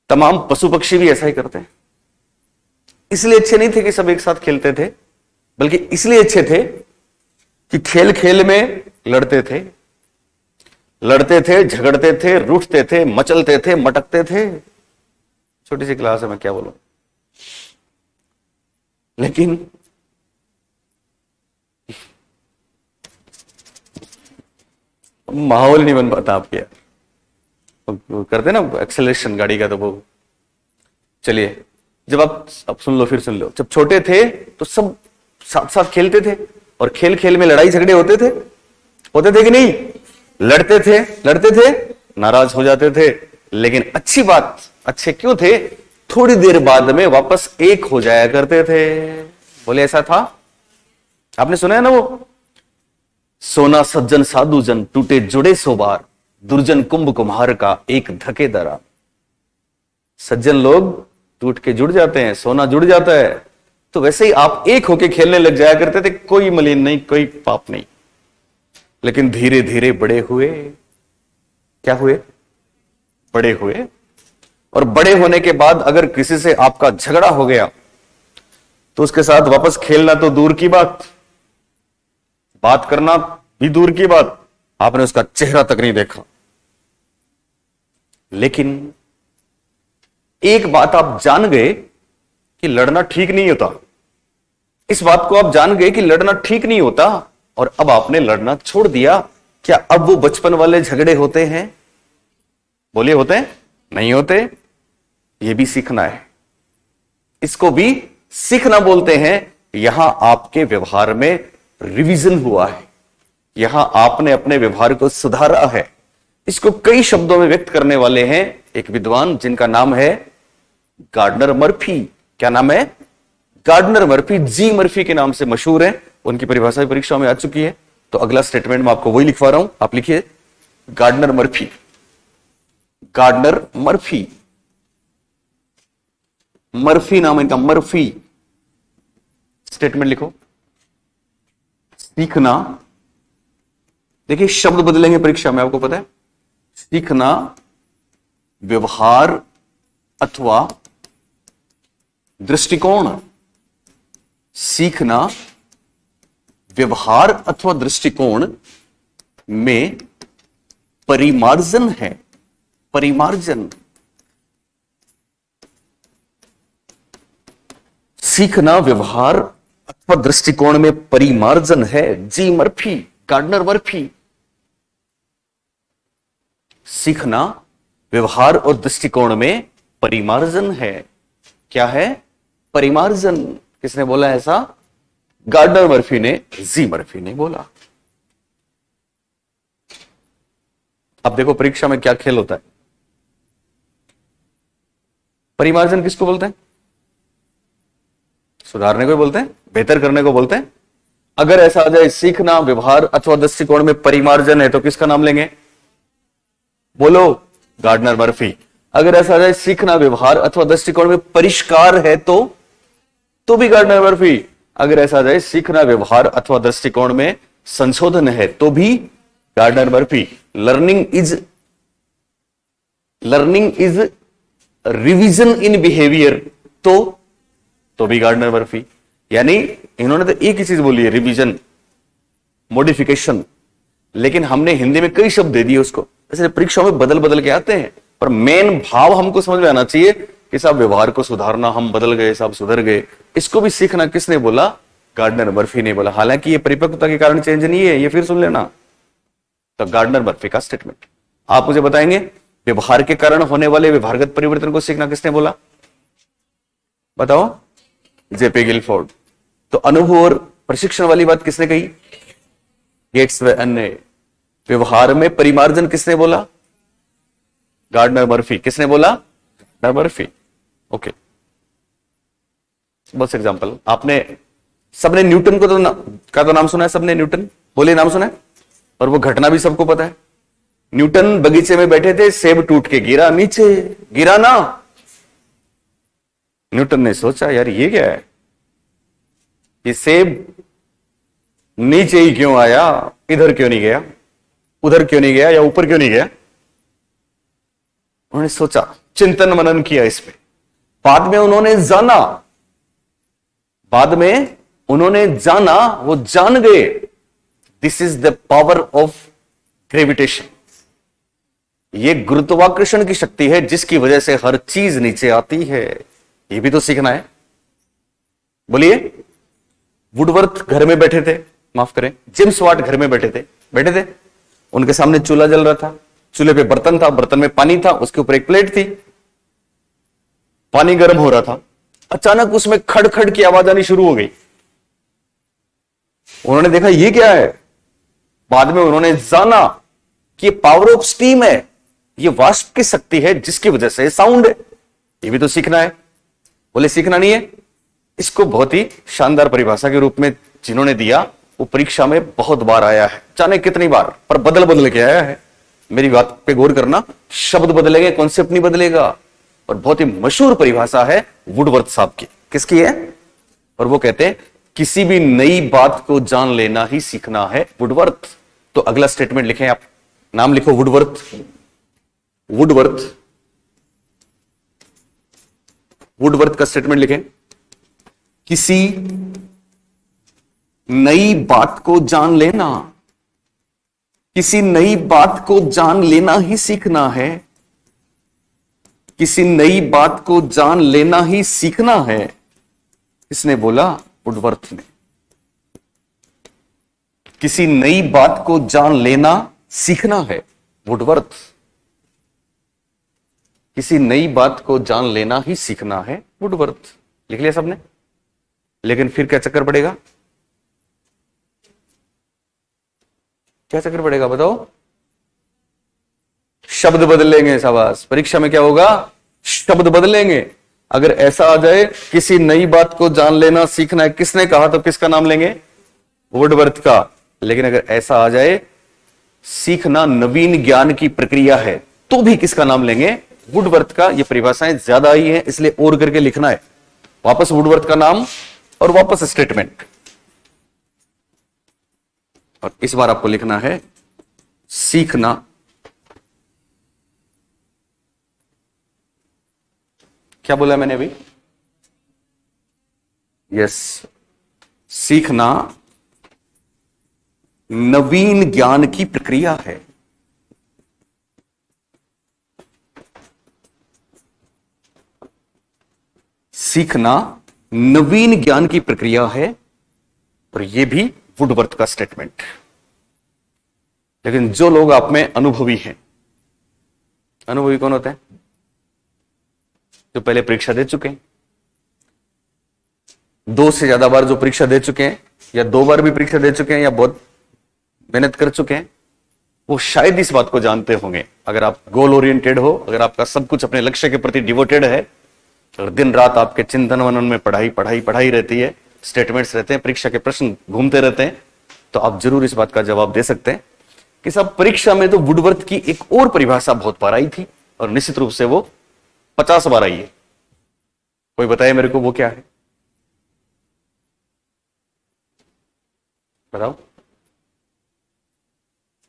तमाम पशु पक्षी भी ऐसा ही करते हैं। इसलिए अच्छे नहीं थे कि सब एक साथ खेलते थे, बल्कि इसलिए अच्छे थे कि खेल खेल में लड़ते थे, झगड़ते थे, रूठते थे, मचलते थे, मटकते थे। छोटी सी क्लास है, मैं क्या बोलूं। लेकिन माहौल नहीं बन पाता आपके। वो करते ना एक्सेलरेशन गाड़ी का, तो वो चलिए, जब आप सुन लो, फिर सुन लो। जब छोटे थे तो सब साथ साथ खेलते थे, और खेल खेल में लड़ाई झगड़े होते थे कि नहीं? लड़ते थे, नाराज हो जाते थे। लेकिन अच्छी बात, अच्छे क्यों थे? थोड़ी देर बाद में वापस एक हो जाया करते थे। बोले ऐसा था? आपने सुना है ना वो, सोना सज्जन साधु जन टूटे जुड़े सो बार, दुर्जन कुंभ कुम्हार का एक धके दरा। सज्जन लोग टूट के जुड़ जाते हैं, सोना जुड़ जाता है। तो वैसे ही आप एक होके खेलने लग जाया करते थे, कोई मलिन नहीं, कोई पाप नहीं। लेकिन धीरे धीरे बड़े हुए, क्या हुए? बड़े हुए। और बड़े होने के बाद अगर किसी से आपका झगड़ा हो गया तो उसके साथ वापस खेलना तो दूर की बात करना भी दूर की बात, आपने उसका चेहरा तक नहीं देखा। लेकिन एक बात आप जान गए कि लड़ना ठीक नहीं होता। इस बात को आप जान गए कि लड़ना ठीक नहीं होता, और अब आपने लड़ना छोड़ दिया। क्या अब वो बचपन वाले झगड़े होते हैं? बोलिए, होते हैं? नहीं होते। ये भी सीखना है, इसको भी सीखना बोलते हैं। यहां आपके व्यवहार में रिवीजन हुआ है, यहां आपने अपने व्यवहार को सुधारा है। इसको कई शब्दों में व्यक्त करने वाले हैं एक विद्वान, जिनका नाम है गार्डनर मर्फी। क्या नाम है? Gardner Murphy. जी मर्फी के नाम से मशहूर है। उनकी परिभाषा भी परीक्षा में आ चुकी है। तो अगला स्टेटमेंट में आपको वही लिखवा रहा हूं, आप लिखिए Gardner Murphy. Gardner Murphy, Murphy नाम इनका, मर्फी। स्टेटमेंट लिखो, सीखना। देखिए शब्द बदलेंगे परीक्षा में, आपको पता है। सीखना व्यवहार अथवा दृष्टिकोण, सीखना व्यवहार अथवा दृष्टिकोण में परिमार्जन है। परिमार्जन, सीखना व्यवहार अथवा दृष्टिकोण में परिमार्जन है। जी मर्फी, गार्डनर मर्फी। सीखना व्यवहार और दृष्टिकोण में परिमार्जन है। क्या है? परिमार्जन। किसने बोला ऐसा? गार्डनर मर्फी ने, जी मर्फी ने बोला। अब देखो परीक्षा में क्या खेल होता है। परिमार्जन किसको बोलते हैं? सुधारने को बोलते हैं, बेहतर करने को बोलते हैं। अगर ऐसा आ जाए सीखना व्यवहार अथवा दृष्टिकोण में परिमार्जन है तो किसका नाम लेंगे? बोलो, गार्डनर मर्फी। अगर ऐसा आ जाए सीखना व्यवहार अथवा दृष्टिकोण में परिष्कार है तो भी गार्डनर मर्फी। अगर ऐसा आ जाए सीखना व्यवहार अथवा दृष्टिकोण में संशोधन है तो भी Gardner Murphy. Learning is revision in behaviour तो भी गार्डनर मर्फी। यानी इन्होंने तो एक ही चीज बोली है, रिवीजन, मॉडिफिकेशन। लेकिन हमने हिंदी में कई शब्द दे दिए उसको। ऐसे परीक्षाओं में बदल बदल के आते हैं, पर मेन भाव हमको समझ में आना चाहिए कि साहब व्यवहार को सुधारना, हम बदल गए, साहब सुधर गए। इसको भी सीखना किसने बोला? गार्डनर मर्फी ने बोला। हालांकि ये परिपक्वता के कारण चेंज नहीं है, ये फिर सुन लेना। तो गार्डनर मर्फी का स्टेटमेंट आप मुझे बताएंगे, व्यवहार के कारण होने वाले व्यवहारगत परिवर्तन को सीखना किसने बोला? बताओ। J P Guilford. तो अनुभव और प्रशिक्षण वाली बात किसने कही? गेट्स व अन्य। व्यवहार में परिमार्जन किसने बोला? Gardner Murphy. किसने बोला? Gardner Murphy. ओके, बस एग्जांपल। आपने सबने न्यूटन को तो नाम सुना है, सबने न्यूटन, बोलिए नाम सुना है। और वो घटना भी सबको पता है। न्यूटन बगीचे में बैठे थे, सेब टूट के गिरा नीचे। गिरा ना, न्यूटन ने सोचा यार ये क्या है, ये सेब नीचे ही क्यों आया, इधर क्यों नहीं गया, उधर क्यों नहीं गया, या ऊपर क्यों नहीं गया। उन्होंने सोचा, चिंतन मनन किया इस पे। बाद में उन्होंने जाना, वो जान गए this is the power of gravitation. ये गुरुत्वाकर्षण की शक्ति है जिसकी वजह से हर चीज नीचे आती है। ये भी तो सीखना है। बोलिए। वुडवर्थ घर में बैठे थे, माफ करें, जेम्स वाट घर में बैठे थे। उनके सामने चूल्हा जल रहा था, चूल्हे पे बर्तन था, बर्तन में पानी था, उसके ऊपर एक प्लेट थी, पानी गर्म हो रहा था। अचानक उसमें खड़ की आवाज आनी शुरू हो गई। उन्होंने देखा ये क्या है। बाद में उन्होंने जाना कि पावर ऑफ स्टीम है, ये वाष्प की शक्ति है जिसकी वजह से साउंड है। ये भी तो सीखना है। बोले सीखना नहीं है। इसको बहुत ही शानदार परिभाषा के रूप में जिन्होंने दिया वो परीक्षा में बहुत बार आया है, जाने कितनी बार, पर बदल के आया है। मेरी बात पे गौर करना, शब्द बदलेंगे, कॉन्सेप्ट नहीं बदलेगा। और बहुत ही मशहूर परिभाषा है वुडवर्थ साहब की। किसकी है? और वो कहते हैं किसी भी नई बात को जान लेना ही सीखना है, वुडवर्थ। तो अगला स्टेटमेंट लिखें आप, नाम लिखो वुडवर्थ। वुडवर्थ का स्टेटमेंट लिखें, किसी नई बात को जान लेना, किसी नई बात को जान लेना ही सीखना है, किसी नई बात को जान लेना ही सीखना है। किसने बोला? वुडवर्थ ने। किसी नई बात को जान लेना सीखना है, वुडवर्थ। किसी नई बात को जान लेना ही सीखना है, वुडवर्थ। लिख लिया सबने? लेकिन फिर क्या चक्कर पड़ेगा? क्या चक्कर पड़ेगा बताओ? शब्द बदलेंगे। शाबाश। परीक्षा में क्या होगा? शब्द बदलेंगे। अगर ऐसा आ जाए किसी नई बात को जान लेना सीखना है, किसने कहा, तो किसका नाम लेंगे? वुडवर्थ का। लेकिन अगर ऐसा आ जाए सीखना नवीन ज्ञान की प्रक्रिया है, तो भी किसका नाम लेंगे? वुडवर्थ का। ये परिभाषाएं ज्यादा आई है इसलिए और करके लिखना है। वापस वुडवर्थ का नाम और वापस स्टेटमेंट। और इस बार आपको लिखना है सीखना क्या बोला मैंने अभी? यस, सीखना नवीन ज्ञान की प्रक्रिया है। सीखना नवीन ज्ञान की प्रक्रिया है। और यह भी वुडवर्थ का स्टेटमेंट। लेकिन जो लोग आप में अनुभवी हैं, अनुभवी कौन होते हैं? जो पहले परीक्षा दे चुके हैं, 2 से ज्यादा बार जो परीक्षा दे चुके हैं, या 2 बार भी परीक्षा दे चुके हैं, या बहुत मेहनत कर चुके हैं, वो शायद इस बात को जानते होंगे। अगर आप गोल ओरिएंटेड हो, अगर आपका सब कुछ अपने लक्ष्य के प्रति डिवोटेड है, और दिन रात आपके चिंतन मनन में पढ़ाई रहती है, स्टेटमेंट्स रहते हैं, परीक्षा के प्रश्न घूमते रहते हैं, तो आप जरूर इस बात का जवाब दे सकते हैं कि साहब परीक्षा में तो वुडवर्थ की एक और परिभाषा बहुत बार आई थी, और निश्चित रूप से वो 50 बार आई है। कोई बताए मेरे को वो क्या है? बताओ।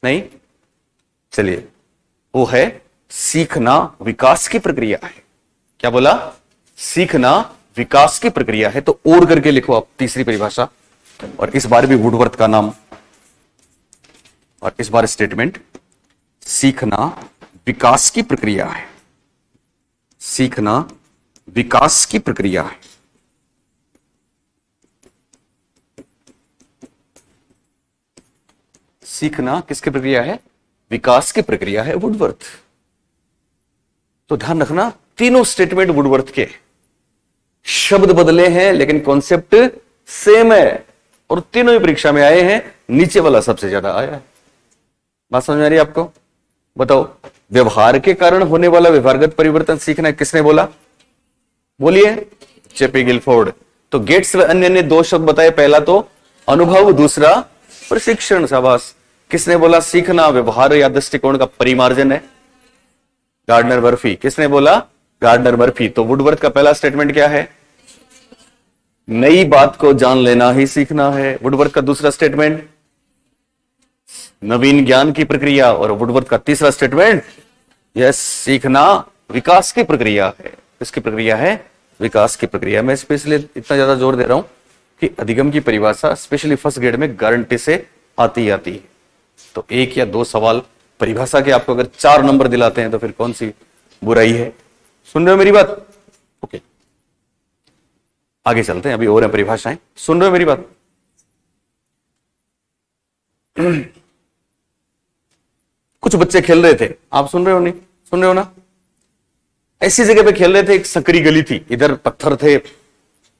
नहीं? चलिए, वो है सीखना विकास की प्रक्रिया है। क्या बोला? सीखना विकास की प्रक्रिया है। तो और करके लिखो आप तीसरी परिभाषा, और इस बार भी वुडवर्थ का नाम, और इस बार स्टेटमेंट, सीखना विकास की प्रक्रिया है। सीखना विकास की प्रक्रिया है। सीखना किसकी प्रक्रिया है? विकास की प्रक्रिया है, वुडवर्थ। तो ध्यान रखना, तीनों स्टेटमेंट वुडवर्थ के, शब्द बदले हैं लेकिन कॉन्सेप्ट सेम है, और तीनों ही परीक्षा में आए हैं। नीचे वाला सबसे ज्यादा आया है। बात समझ में आ रही है आपको? बताओ, व्यवहार के कारण होने वाला व्यवहारगत परिवर्तन सीखना है, किसने बोला? बोलिए। JP Guilford. तो गेट्स व अन्य ने 2 शब्द बताए, पहला तो अनुभव, दूसरा प्रशिक्षण। शाबाश। किसने बोला सीखना व्यवहार या दृष्टिकोण का परिमार्जन है? Gardner Murphy. किसने बोला? Gardner Murphy. तो वुडवर्थ का पहला स्टेटमेंट क्या है? नई बात को जान लेना ही सीखना है। वुडवर्थ का दूसरा स्टेटमेंट, नवीन ज्ञान की प्रक्रिया। और वुडवर्थ का तीसरा स्टेटमेंट, यह सीखना विकास की प्रक्रिया है। इसकी प्रक्रिया है विकास की प्रक्रिया। मैं स्पेशली इतना ज्यादा जोर दे रहा हूं कि अधिगम की परिभाषा स्पेशली फर्स्ट ग्रेड में गारंटी से आती आती है। तो एक या दो सवाल परिभाषा के आपको अगर 4 नंबर दिलाते हैं तो फिर कौन सी बुराई है। सुन रहे हो मेरी बात? ओके, आगे चलते हैं, अभी और है परिभाषाएं। सुन रहे हो मेरी बात? कुछ बच्चे खेल रहे थे, आप सुन रहे हो? नहीं सुन रहे हो ना? ऐसी जगह पे खेल रहे थे, एक सकरी गली थी, इधर पत्थर थे,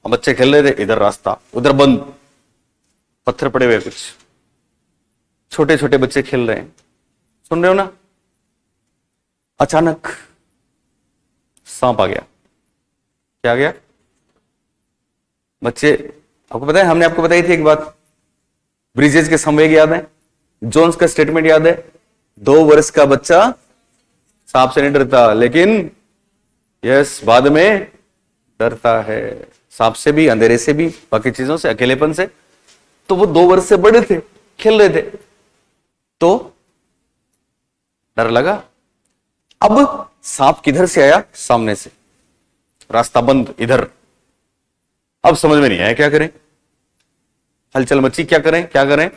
बच्चे खेल रहे थे, इधर रास्ता, उधर बंद, पत्थर पड़े हुए, कुछ छोटे छोटे बच्चे खेल रहे हैं। सुन रहे हो ना? अचानक सांप आ गया। क्या आ गया? बच्चे, आपको पता है, हमने आपको बताई थी एक बात, ब्रिजेज के संवेग याद है, जोन्स का स्टेटमेंट याद है, 2 वर्ष का बच्चा सांप से नहीं डरता, लेकिन यस बाद में डरता है, सांप से भी, अंधेरे से भी, बाकी चीजों से, अकेलेपन से। तो वो 2 वर्ष से बड़े थे, खेल रहे थे, तो डर लगा। अब सांप किधर से आया? सामने से, रास्ता बंद इधर। अब समझ में नहीं आया क्या करें, हलचल मची, क्या करें क्या करें।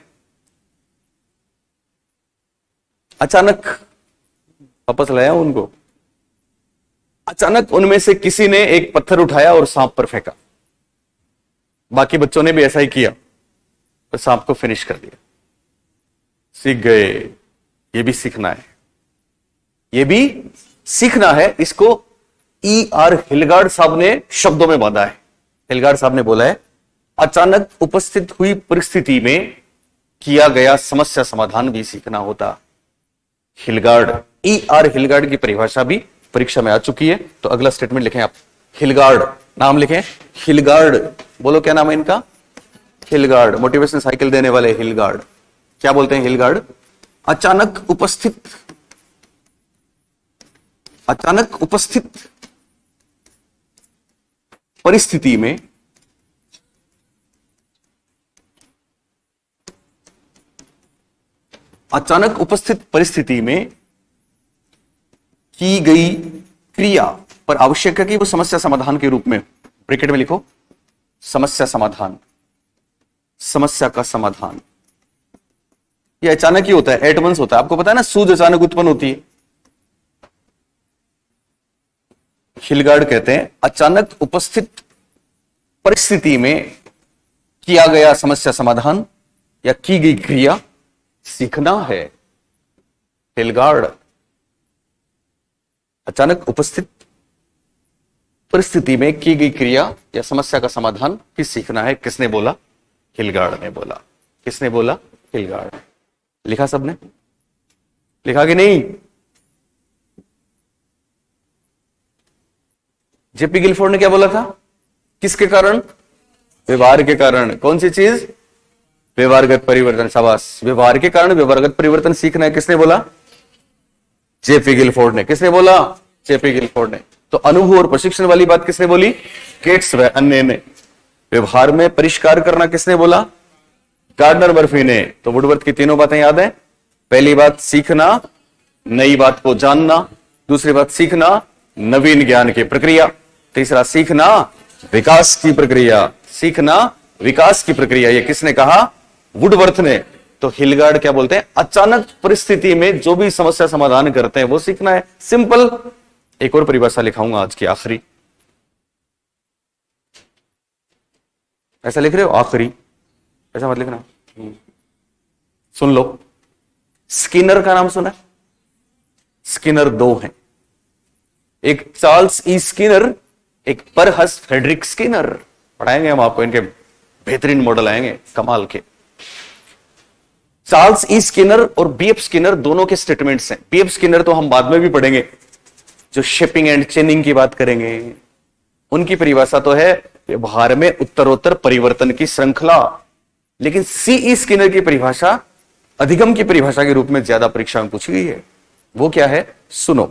अचानक वापस लाया उनको, अचानक उनमें से किसी ने एक पत्थर उठाया और सांप पर फेंका। बाकी बच्चों ने भी ऐसा ही किया और सांप को फिनिश कर दिया। सीख गए। ये भी सीखना है, ये भी सीखना है। इसको E.R. हिलगार्ड साहब ने शब्दों में बांधा है। हिलगार्ड साहब ने बोला है, अचानक उपस्थित हुई परिस्थिति में किया गया समस्या समाधान भी सीखना होता। हिलगार्ड, E.R. हिलगार्ड की परिभाषा भी परीक्षा में आ चुकी है। तो अगला स्टेटमेंट लिखें आप, हिलगार्ड, नाम लिखें हिलगार्ड। बोलो क्या नाम है इनका? हिलगार्ड, मोटिवेशन साइकिल देने वाले हिलगार्ड। क्या बोलते हैं हिलगार्ड? अचानक उपस्थित परिस्थिति में की गई क्रिया पर आवश्यक है कि वो समस्या समाधान के रूप में, ब्रैकेट में लिखो समस्या समाधान, समस्या का समाधान। ये अचानक ही होता है, एट वंस होता है। आपको पता है ना, सूझ अचानक उत्पन्न होती है। हिलगार्ड कहते हैं अचानक उपस्थित परिस्थिति में किया गया समस्या समाधान या की गई क्रिया सीखना है। हिलगार्ड, अचानक उपस्थित परिस्थिति में की गई क्रिया या समस्या का समाधान भी सीखना है। किसने बोला? हिलगार्ड ने बोला। किसने बोला? हिलगार्ड। लिखा सबने? लिखा कि नहीं? जेपी गिलफोर्ड ने क्या बोला था? किसके कारण? व्यवहार के कारण। कौन सी चीज? व्यवहारगत परिवर्तन। शाबाश, व्यवहार के कारण व्यवहारगत परिवर्तन सीखना है। किसने बोला? जेपी गिलफोर्ड ने। किसने बोला? जेपी गिलफोर्ड ने। तो अनुभव और प्रशिक्षण वाली बात किसने बोली? केट्स व अन्य ने। व्यवहार में परिष्कार करना किसने बोला? गार्डनर मर्फी ने। तो वुडवर्थ की तीनों बातें याद है। पहली बात सीखना, नई बात को जानना। दूसरी बात सीखना, नवीन ज्ञान की प्रक्रिया। तीसरा सीखना, विकास की प्रक्रिया। सीखना, विकास की प्रक्रिया। ये किसने कहा? वुडवर्थ ने। तो हिलगार्ड क्या बोलते हैं? अचानक परिस्थिति में जो भी समस्या समाधान करते हैं वो सीखना है। सिंपल। एक और परिभाषा लिखाऊंगा आज की, आखिरी। ऐसा लिख रहे हो? आखिरी, ऐसा मत लिखना। सुन लो, स्किनर का नाम सुना? स्किनर 2 हैं, एक चार्ल्स ई स्किनर, एक परहस फ्रेडरिक स्किनर। पढ़ाएंगे हम आपको, इनके बेहतरीन मॉडल आएंगे कमाल के। चार्ल्स ई स्किनर और बीएफ स्किनर दोनों के स्टेटमेंट्स हैं। बीएफ स्किनर तो हम बाद में भी पढ़ेंगे, जो शेपिंग एंड चेनिंग की बात करेंगे। उनकी परिभाषा तो है व्यवहार में उत्तरोत्तर परिवर्तन की श्रृंखला। लेकिन सीई स्किनर की परिभाषा अधिगम की परिभाषा के रूप में ज्यादा परीक्षा में पूछी गई है। वो क्या है? सुनो,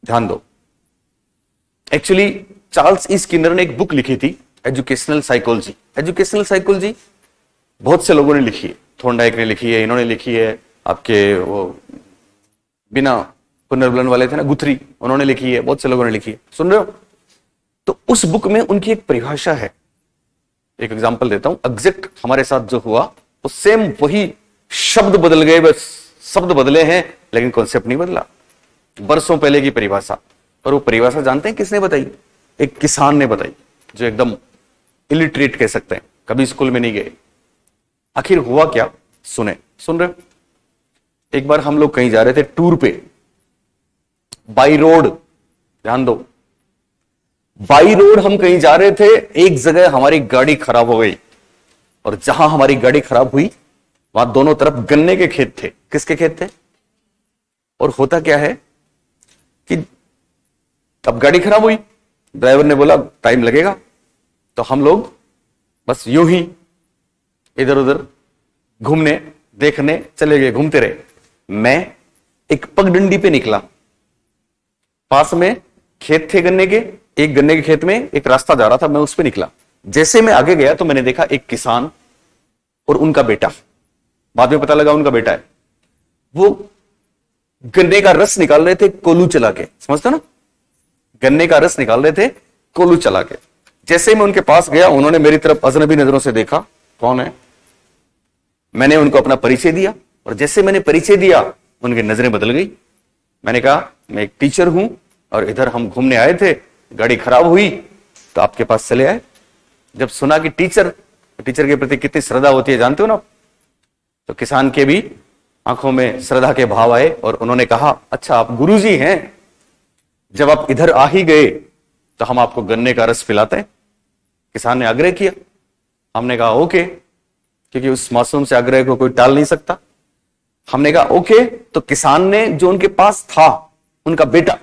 ध्यान दो। एक्चुअली चार्ल्स ई स्किनर ने एक बुक लिखी थी, एजुकेशनल साइकोलॉजी। एजुकेशनल साइकोलॉजी बहुत से लोगों ने लिखी है। थॉर्नडाइक ने लिखी है, इन्होंने लिखी है, आपके वो बिना पुनर्बलन वाले थे ना, गुथरी, उन्होंने लिखी है, बहुत से लोगों ने लिखी है। सुन रहे हो? तो उस बुक में उनकी एक परिभाषा है। एक एग्जांपल देता हूं। एग्जैक्ट हमारे साथ जो हुआ वो सेम वही शब्द बदल गए, बस शब्द बदले हैं लेकिन कॉन्सेप्ट नहीं बदला। बरसों पहले की परिभाषा, और वो परिभाषा जानते हैं किसने बताई? एक किसान ने बताई, जो एकदम इलिटरेट कह सकते हैं, कभी स्कूल में नहीं गए। आखिर हुआ क्या, सुन रहे हो? एक बार हम लोग कहीं जा रहे थे टूर पे, बाई रोड, ध्यान दो, बाई रोड हम कहीं जा रहे थे। एक जगह हमारी गाड़ी खराब हो गई, और जहां हमारी गाड़ी खराब हुई वहां दोनों तरफ गन्ने के खेत थे। किसके खेत थे? और होता क्या है कि अब गाड़ी खराब हुई, ड्राइवर ने बोला टाइम लगेगा, तो हम लोग बस यूं ही इधर उधर घूमने देखने चले गए, घूमते रहे। मैं एक पगडंडी पे निकला, पास में खेत थे गन्ने के, एक गन्ने के खेत में एक रास्ता जा रहा था, मैं उस पे निकला। जैसे मैं आगे गया तो मैंने देखा एक किसान और उनका बेटा, बाद में पता लगा उनका बेटा है, वो गन्ने का रस निकाल रहे थे कोलू चला के, समझते ना, गन्ने का रस निकाल रहे थे कोलू चला के। जैसे मैं उनके पास गया, उन्होंने मेरी तरफ अजनबी नजरों से देखा, कौन है? मैंने उनको अपना परिचय दिया, और जैसे मैंने परिचय दिया उनकी नजरें बदल गई। मैंने कहा मैं एक टीचर हूं और इधर हम घूमने आए थे, गाड़ी खराब हुई तो आपके पास चले आए। जब सुना कि टीचर के प्रति कितनी श्रद्धा होती है जानते हो ना, तो किसान के भी आंखों में श्रद्धा के भाव आए, और उन्होंने कहा अच्छा आप गुरुजी हैं, जब आप इधर आ ही गए तो हम आपको गन्ने का रस पिलाते हैं। किसान ने आग्रह किया, हमने कहा ओके, क्योंकि उस मासूम से आग्रह को कोई टाल नहीं सकता। हमने कहा ओके। तो किसान ने जो उनके पास था, उनका बेटा,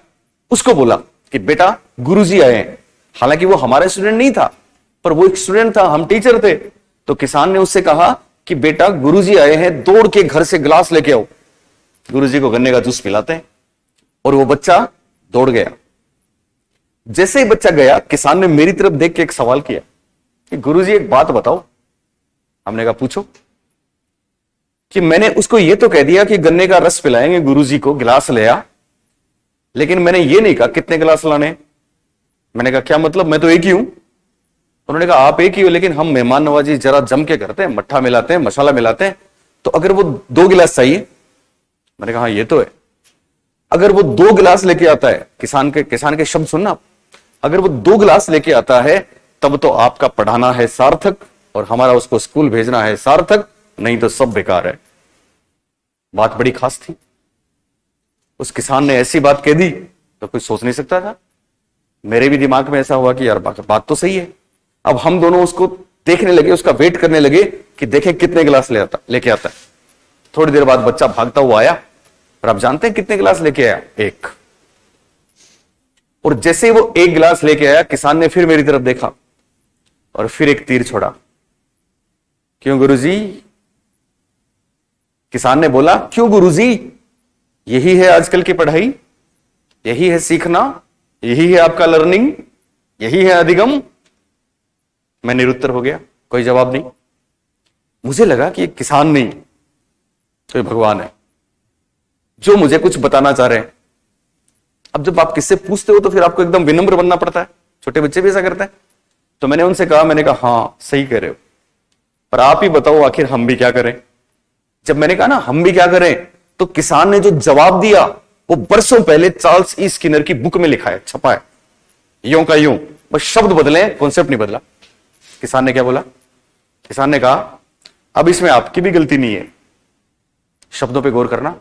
उसको बोला कि बेटा गुरुजी आए हैं। हालांकि वो हमारा स्टूडेंट नहीं था, पर वो एक स्टूडेंट था, हम टीचर थे। तो किसान ने उससे कहा कि बेटा गुरुजी आए हैं, दौड़ के घर से गिलास लेके आओ, गुरुजी को गन्ने का जूस पिलाते हैं। और वो बच्चा दौड़ गया। जैसे ही बच्चा गया, किसान ने मेरी तरफ देख के एक सवाल किया कि गुरुजी एक बात बताओ। हमने कहा पूछो। कि मैंने उसको ये तो कह दिया कि गन्ने का रस पिलाएंगे गुरुजी को, गिलास ले आ, लेकिन मैंने ये नहीं कहा कितने गिलास लाने। मैंने कहा क्या मतलब, मैं तो एक ही हूं। उन्होंने कहा आप एक ही हो, लेकिन हम मेहमान नवाजी जरा जम के करते हैं, मट्ठा मिलाते हैं, मसाला मिलाते हैं, तो अगर वो 2 गिलास चाहिए। मैंने कहा हाँ ये तो है। अगर वो 2 गिलास लेके आता है, किसान के शब्द सुनना, अगर वो 2 गिलास लेके आता है तब तो आपका पढ़ाना है सार्थक, और हमारा उसको स्कूल भेजना है सार्थक, नहीं तो सब बेकार है। बात बड़ी खास थी। उस किसान ने ऐसी बात कह दी तो कोई सोच नहीं सकता था। मेरे भी दिमाग में ऐसा हुआ कि यार बात तो सही है। अब हम दोनों उसको देखने लगे, उसका वेट करने लगे कि देखें कितने गिलास लेके आता है। थोड़ी देर बाद बच्चा भागता हुआ आया, और आप जानते हैं कितने गिलास लेके आया? 1। और जैसे ही वो 1 गिलास लेके आया, किसान ने फिर मेरी तरफ देखा और फिर एक तीर छोड़ा। क्यों गुरुजी? किसान ने बोला क्यों गुरुजी? यही है आजकल की पढ़ाई, यही है सीखना, यही है आपका लर्निंग, यही है अधिगम। मैं निरुत्तर हो गया, कोई जवाब नहीं। मुझे लगा कि किसान नहीं, कोई भगवान है जो मुझे कुछ बताना चाह रहे हैं। अब जब आप किससे पूछते हो तो फिर आपको एकदम विनम्र बनना पड़ता है। छोटे बच्चे भी ऐसा करते हैं। तो मैंने उनसे कहा, मैंने कहा हाँ सही कह रहे हो, पर आप ही बताओ आखिर हम भी क्या करें। जब मैंने कहा ना हम भी क्या करें, तो किसान ने जो जवाब दिया वो बरसों पहले चार्ल्स ई स्किनर की बुक में लिखा है, छपा है, यूं का यूं, बस शब्द बदले, कॉन्सेप्ट नहीं बदला। किसान ने क्या बोला? किसान ने कहा अब इसमें आपकी भी गलती नहीं है, शब्दों पे गौर करना।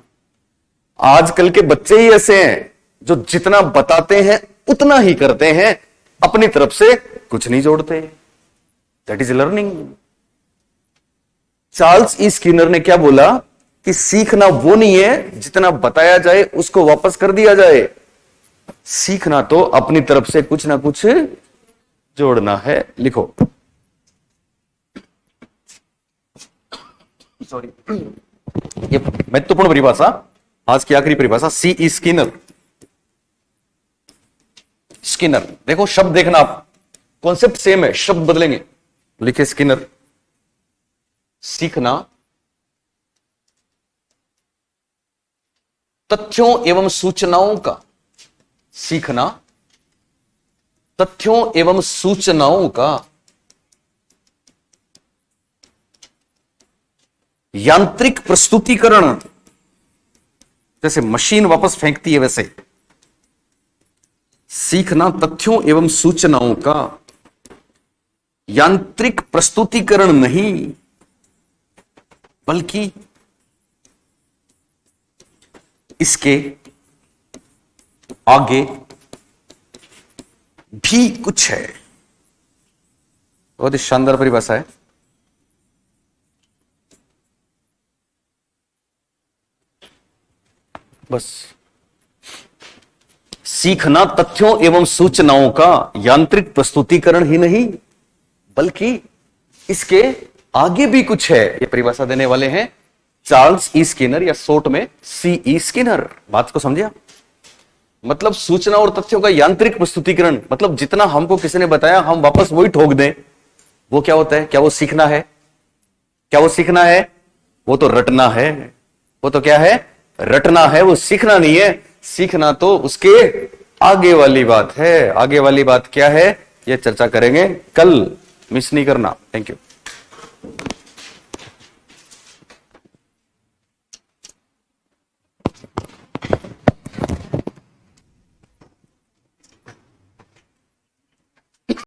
आजकल के बच्चे ही ऐसे हैं जो जितना बताते हैं उतना ही करते हैं, अपनी तरफ से कुछ नहीं जोड़ते। That is learning. Charles E Skinner ने क्या बोला कि सीखना वो नहीं है जितना बताया जाए उसको वापस कर दिया जाए, सीखना तो अपनी तरफ से कुछ ना कुछ जोड़ना है। लिखो, सॉरी, ये महत्वपूर्ण परिभाषा, आज की आखिरी परिभाषा, सी ई स्किनर। स्किनर, देखो शब्द देखना आप, कॉन्सेप्ट सेम है, शब्द बदलेंगे। लिखे स्किनर, सीखना तथ्यों एवं सूचनाओं का, सीखना तथ्यों एवं सूचनाओं का यांत्रिक प्रस्तुतिकरण, जैसे मशीन वापस फेंकती है वैसे सीखना तथ्यों एवं सूचनाओं का यांत्रिक प्रस्तुतिकरण नहीं, बल्कि इसके आगे भी कुछ है। बहुत ही शानदार परिभाषा है। बस सीखना तथ्यों एवं सूचनाओं का यांत्रिक प्रस्तुतिकरण ही नहीं, बल्कि इसके आगे भी कुछ है। ये परिभाषा देने वाले हैं चार्ल्स ई स्किनर, या शॉर्ट में सीई स्किनर। बात को समझिए? मतलब सूचना और तथ्यों का यांत्रिक प्रस्तुतिकरण, मतलब जितना हमको किसी ने बताया हम वापस वही ठोक दें, वो क्या होता है? क्या वो सीखना है? क्या वो सीखना है? वो तो रटना है। वो तो क्या है? रटना है, वो सीखना नहीं है। सीखना तो उसके आगे वाली बात है। आगे वाली बात क्या है, ये चर्चा करेंगे कल, मिस नहीं करना। Thank you.